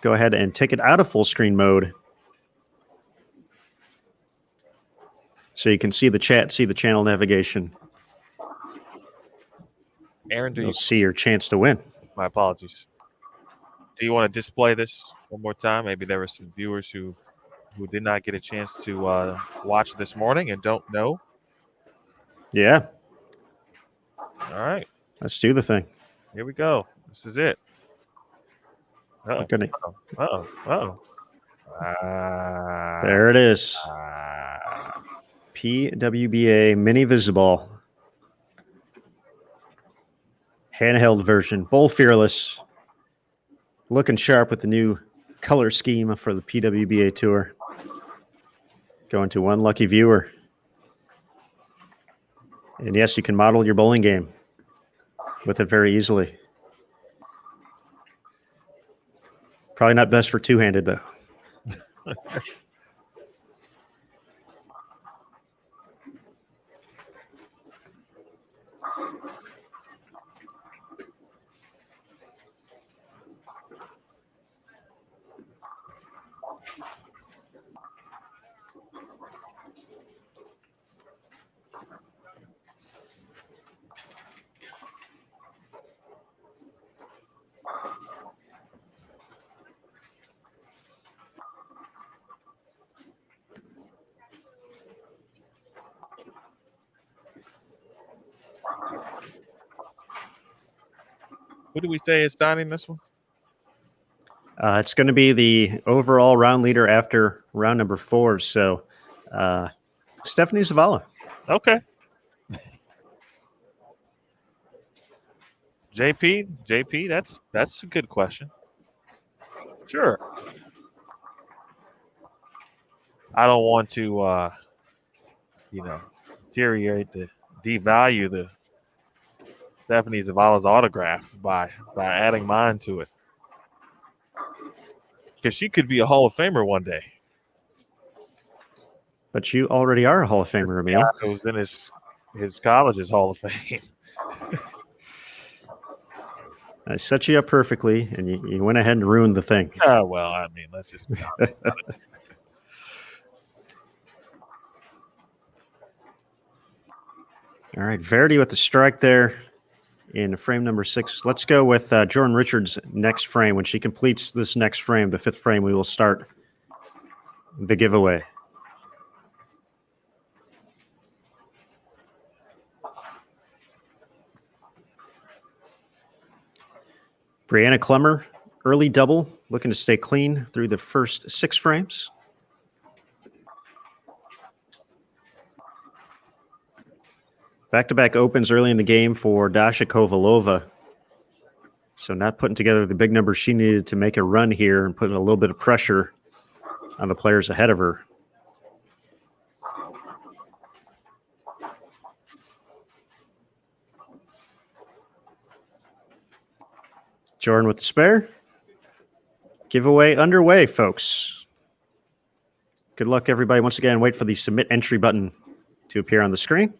go ahead and take it out of full screen mode so you can see the chat, see the channel navigation. Aaron, You'll see your chance to win. My apologies. Do you want to display this one more time? Maybe there were some viewers who did not get a chance to watch this morning and don't know. Yeah. All right. Let's do the thing. Here we go. This is it. Uh-oh. There it is. PWBA Mini Visiball. Handheld version. Bowl Fearless. Looking sharp with the new color scheme for the PWBA Tour. Going to one lucky viewer. And yes, you can model your bowling game with it very easily. Probably not best for two-handed, though. Who do we say is signing this one? It's going to be the overall round leader after round number 4. So, Stephanie Zavala. Okay. JP, that's a good question. Sure. I don't want to, devalue the Stephanie Zavala's autograph by adding mine to it, because she could be a Hall of Famer one day. But you already are a Hall of Famer, Emil. It was in his college's Hall of Fame. I set you up perfectly, and you went ahead and ruined the thing. Well, I mean, let's just be honest about it. All right, Verity with the strike there in frame number 6. Let's go with Jordan Richards' next frame. When she completes this next frame, the 5th frame, we will start the giveaway. Brianna Clemmer, early double, looking to stay clean through the first 6 frames. Back-to-back opens early in the game for Dasha Kovalova. So not putting together the big numbers she needed to make a run here and putting a little bit of pressure on the players ahead of her. Jordan with the spare. Giveaway underway, folks. Good luck, everybody. Once again, wait for the submit entry button to appear on the screen.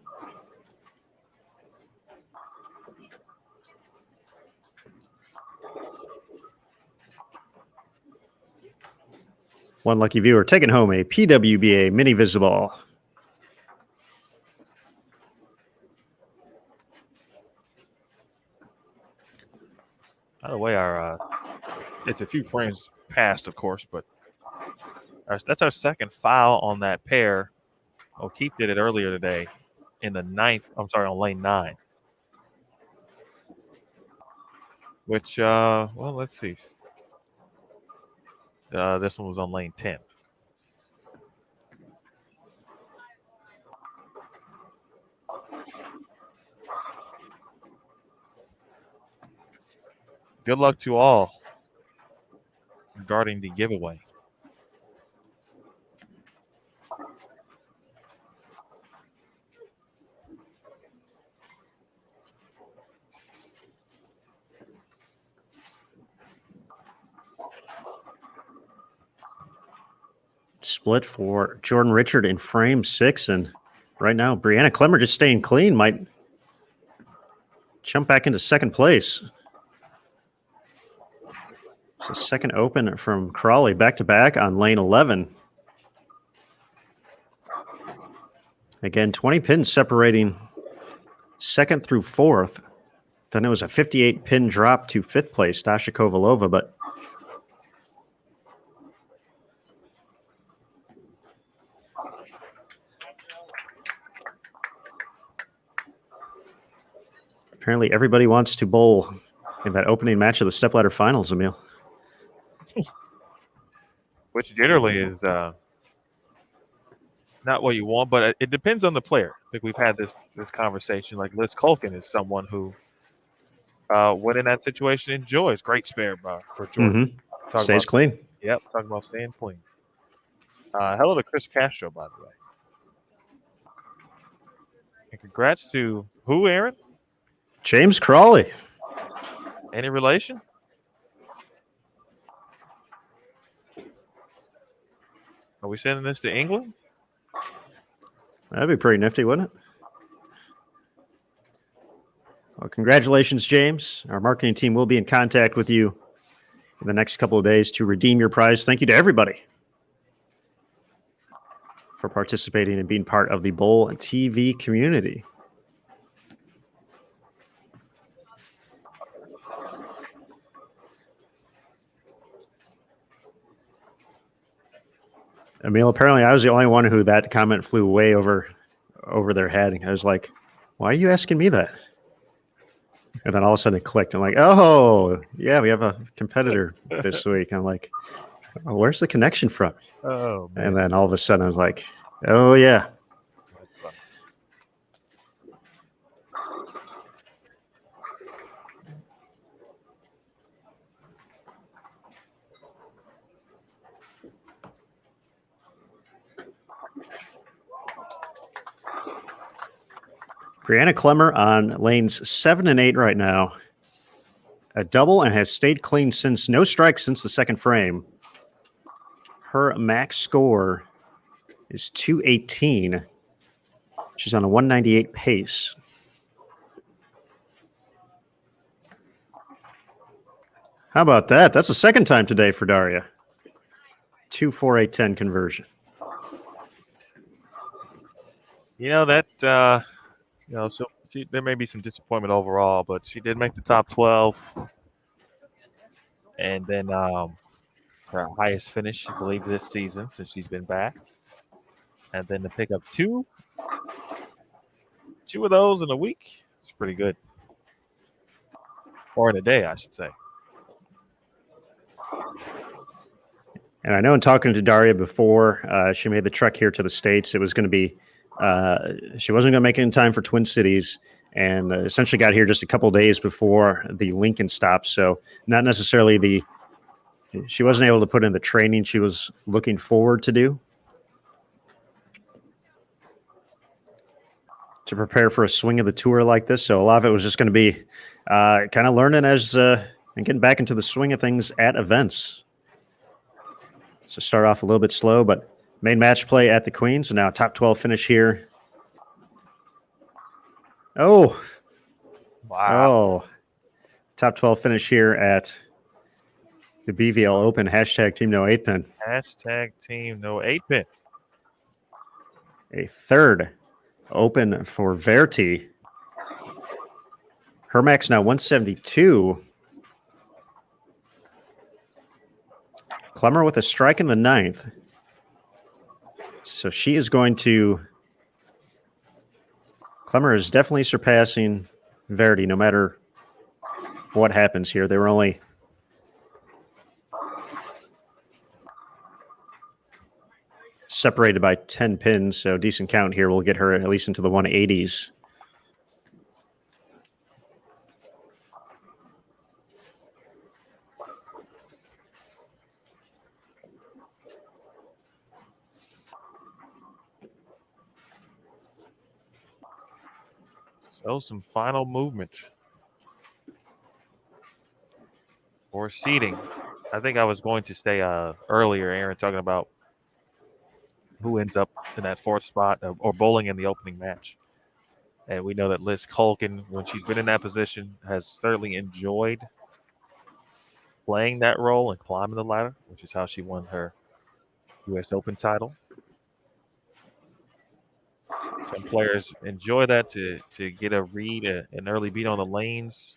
One lucky viewer taking home a PWBA Mini Visiball. By the way, our It's a few frames past, of course, but that's our second foul on that pair. O'Keefe did it earlier today in the ninth. I'm sorry, on lane 9. Which, well, let's see. This one was on lane 10. Good luck to all regarding the giveaway. Split for Jordan Richard in frame 6. And right now, Brianna Clemmer just staying clean might jump back into second place. So second open from Crawley back-to-back on lane 11. Again, 20 pins separating second through fourth. Then it was a 58-pin drop to fifth place, Dasha Kovalova, but apparently everybody wants to bowl in that opening match of the stepladder finals, Emil. Which generally is not what you want, but it depends on the player. I think we've had this conversation. Like Liz Culkin is someone who, when in that situation, enjoys. Great spare for Jordan. Stays clean. Yep, talking about staying clean. Hello to Chris Castro, by the way. And congrats to who, Aaron? James Crawley. Any relation? Are we sending this to England? That'd be pretty nifty, wouldn't it? Well, congratulations, James. Our marketing team will be in contact with you in the next couple of days to redeem your prize. Thank you to everybody for participating and being part of the Bowl TV community. Emil, apparently I was the only one who that comment flew way over their head. I was like, why are you asking me that? And then all of a sudden it clicked. I'm like, oh, yeah, we have a competitor this week. I'm like, oh, where's the connection from? Oh, man. And then all of a sudden I was like, oh, yeah. Brianna Clemmer on lanes 7 and 8 right now. A double and has stayed clean since no strikes since the second frame. Her max score is 218. She's on a 198 pace. How about that? That's the second time today for Daria. 2.4810 conversion. You know, that, so there may be some disappointment overall, but she did make the top 12. And then her highest finish, I believe, this season since she's been back. And then to pick up two of those in a week, it's pretty good. Or in a day, I should say. And I know in talking to Daria before she made the trek here to the States, it was going to be she wasn't going to make it in time for Twin Cities, and essentially got here just a couple days before the Lincoln stop. So not necessarily she wasn't able to put in the training she was looking forward to do to prepare for a swing of the tour like this. So a lot of it was just going to be kind of learning as and getting back into the swing of things at events. So start off a little bit slow, but main match play at the Queen. So now top 12 finish here. Oh. Wow. Oh. Top 12 finish here at the BVL Open. Hashtag Team No 8-Pin. Hashtag Team No 8-Pin. A third open for Verti. Her max now 172. Clemmer with a strike in the 9th. So she is going to... Clemmer is definitely surpassing Verdi no matter what happens here. They were only... separated by 10 pins, so decent count here will get her at least into the 180s. So some final movement for seeding. I think I was going to say earlier, Aaron, talking about who ends up in that 4th spot or bowling in the opening match. And we know that Liz Culkin, when she's been in that position, has thoroughly enjoyed playing that role and climbing the ladder, which is how she won her U.S. Open title. Some players enjoy that to get a read, an early beat on the lanes,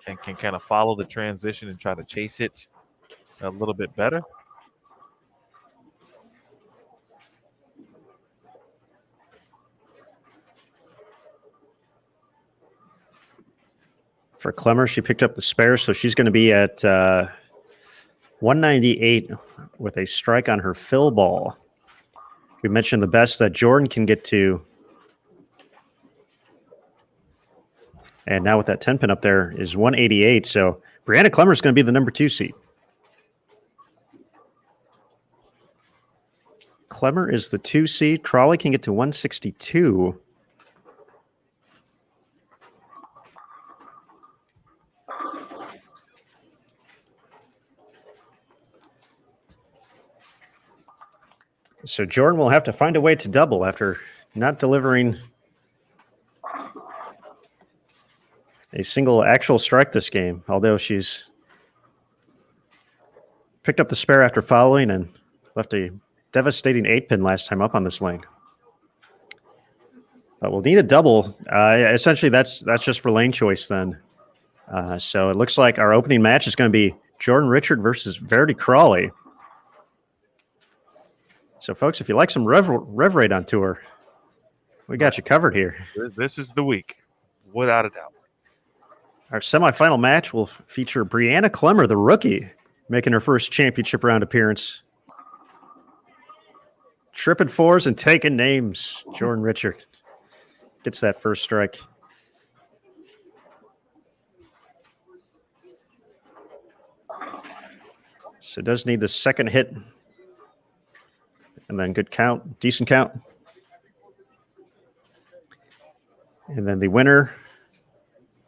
and can kind of follow the transition and try to chase it a little bit better. For Clemmer, she picked up the spare, so she's going to be at 198 with a strike on her fill ball. We mentioned the best that Jordan can get to. And now with that 10 pin up there is 188. So Brianna Clemmer is going to be the number 2 seed. Clemmer is the 2 seed. Crawley can get to 162. So Jordan will have to find a way to double after not delivering a single actual strike this game, although she's picked up the spare after following and left a devastating 8-pin last time up on this lane. But we'll need a double. Essentially, that's just for lane choice then. So it looks like our opening match is going to be Jordan Richard versus Verdi Crawley. So, folks, if you like some rev rate on tour, we got you covered here. This is the week, without a doubt. Our semifinal match will feature Brianna Clemmer, the rookie, making her first championship round appearance. Tripping 4s and taking names. Jordan Richard gets that first strike. So does need the second hit. And then good count, decent count. And then the winner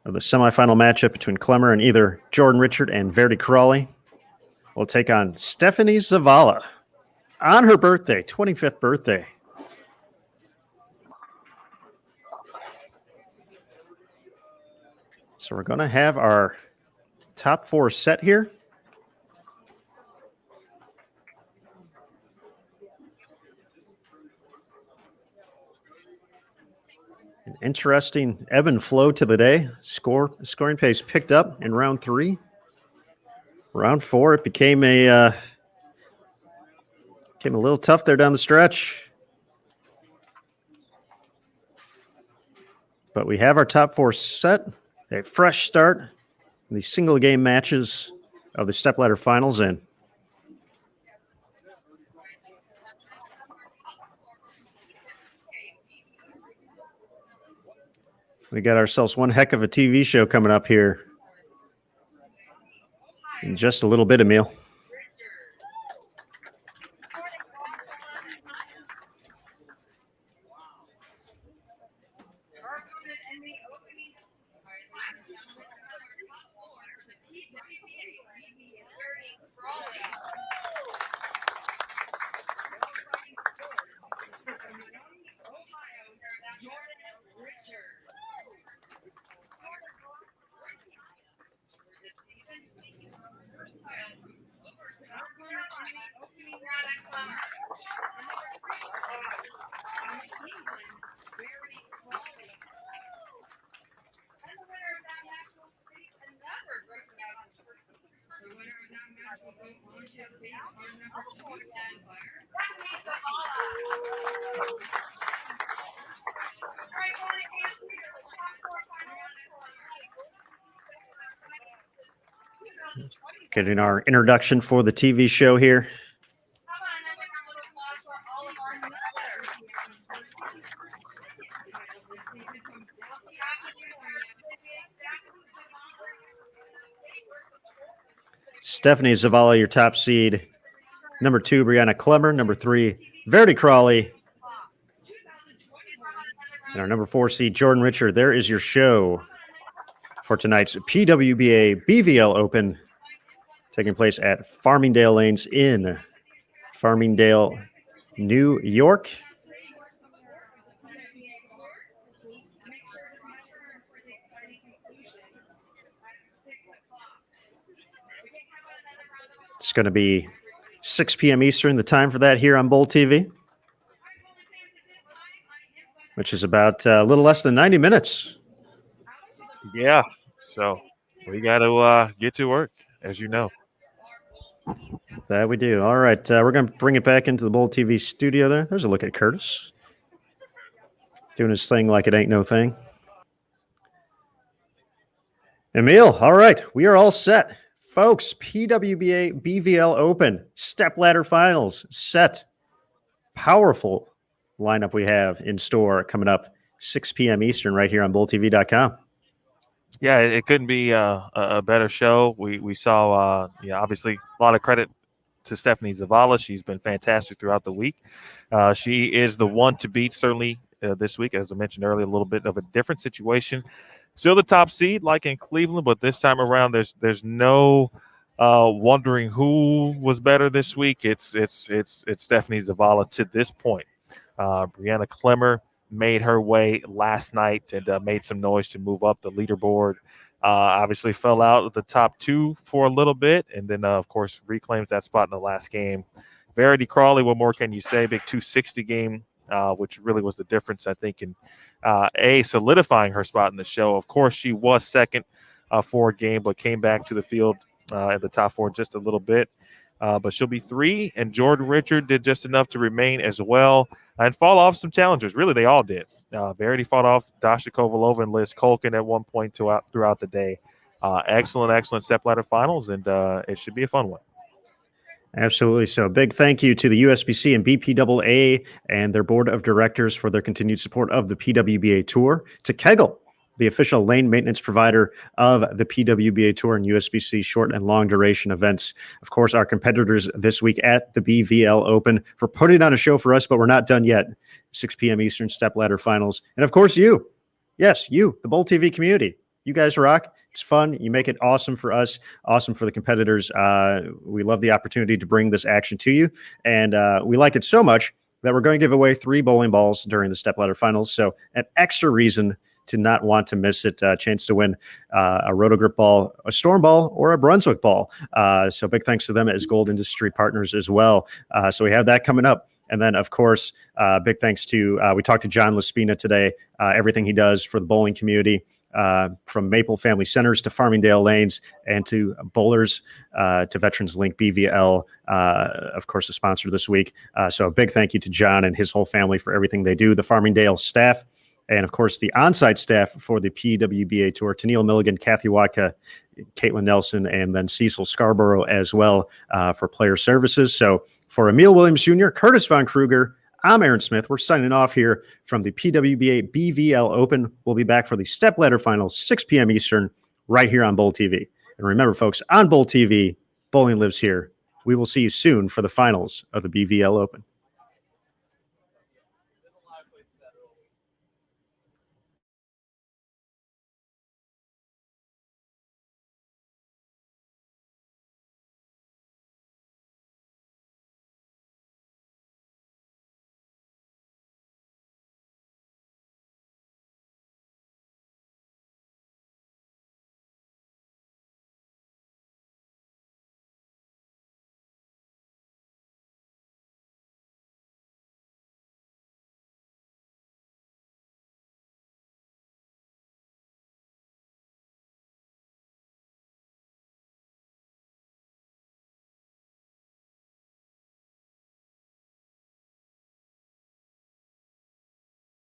of the semifinal matchup between Clemmer and either Jordan Richard and Verdi Crawley will take on Stephanie Zavala on her birthday, 25th birthday. So we're going to have our top 4 set here. An interesting ebb and flow to the day. Scoring pace picked up in round 3. Round 4, it became a little tough there down the stretch. But we have our top 4 set. A fresh start in the single game matches of the stepladder finals in. We got ourselves one heck of a TV show coming up here in just a little bit, Emil. Getting our introduction for the TV show here. Stephanie Zavala, your top seed. Number 2, Brianna Clemmer. Number 3, Verity Crawley. And our number 4 seed, Jordan Richard. There is your show for tonight's PWBA BVL Open, taking place at Farmingdale Lanes in Farmingdale, New York. It's going to be 6 p.m. Eastern, the time for that here on Bowl TV, which is about a little less than 90 minutes. Yeah, so we got to get to work, as you know. That we do. All right, we're going to bring it back into the Bowl TV studio there. There's a look at Curtis. Doing his thing like it ain't no thing. Emil, all right, we are all set. Folks, PWBA BVL Open, stepladder finals set. Powerful lineup we have in store coming up 6 p.m. Eastern right here on BowlTV.com. Yeah, it couldn't be a better show. We saw, obviously a lot of credit to Stephanie Zavala. She's been fantastic throughout the week. She is the one to beat, certainly this week. As I mentioned earlier, a little bit of a different situation. Still the top seed, like in Cleveland, but this time around, there's no wondering who was better this week. It's Stephanie Zavala to this point. Brianna Clemmer made her way last night and made some noise to move up the leaderboard. Obviously fell out of the top 2 for a little bit, and then, of course, reclaims that spot in the last game. Verity Crawley, what more can you say? Big 260 game, which really was the difference, I think, in solidifying her spot in the show. Of course, she was second for a game, but came back to the field at the top 4 just a little bit. But she'll be 3, and Jordan Richard did just enough to remain as well and fall off some challengers. Really, they all did. Verity fought off Dasha Kovalova and Liz Kolkin at one point throughout the day. Excellent stepladder finals, and it should be a fun one. Absolutely. So big thank you to the USBC and BPAA and their board of directors for their continued support of the PWBA Tour, to Kegel, the official lane maintenance provider of the PWBA Tour and USBC short and long duration events. Of course, our competitors this week at the BVL Open for putting on a show for us, but we're not done yet. 6 p.m. Eastern stepladder finals. And of course, you. Yes, you, the Bowl TV community. You guys rock. It's fun. You make it awesome for us, awesome for the competitors. We love the opportunity to bring this action to you. And we like it so much that we're going to give away 3 bowling balls during the stepladder finals. So an extra reason to not want to miss it. Chance to win a Rotogrip ball, a Storm ball, or a Brunswick ball. So big thanks to them as Gold Industry partners as well. So we have that coming up. And then, of course, big thanks to, we talked to John Laspina today, everything he does for the bowling community, from Maple Family Centers to Farmingdale Lanes and to bowlers, to Veterans Link BVL, of course, the sponsor this week. So a big thank you to John and his whole family for everything they do, the Farmingdale staff, and of course the on-site staff for the PWBA Tour, Tennille Milligan, Kathy Watka, Caitlin Nelson, and then Cecil Scarborough as well, for player services. So for Emil Williams Jr., Curtis Von Kruger, I'm Aaron Smith. We're signing off here from the PWBA BVL Open. We'll be back for the stepladder finals, 6 p.m. Eastern, right here on Bowl TV. And remember, folks, on Bowl TV, bowling lives here. We will see you soon for the finals of the BVL Open.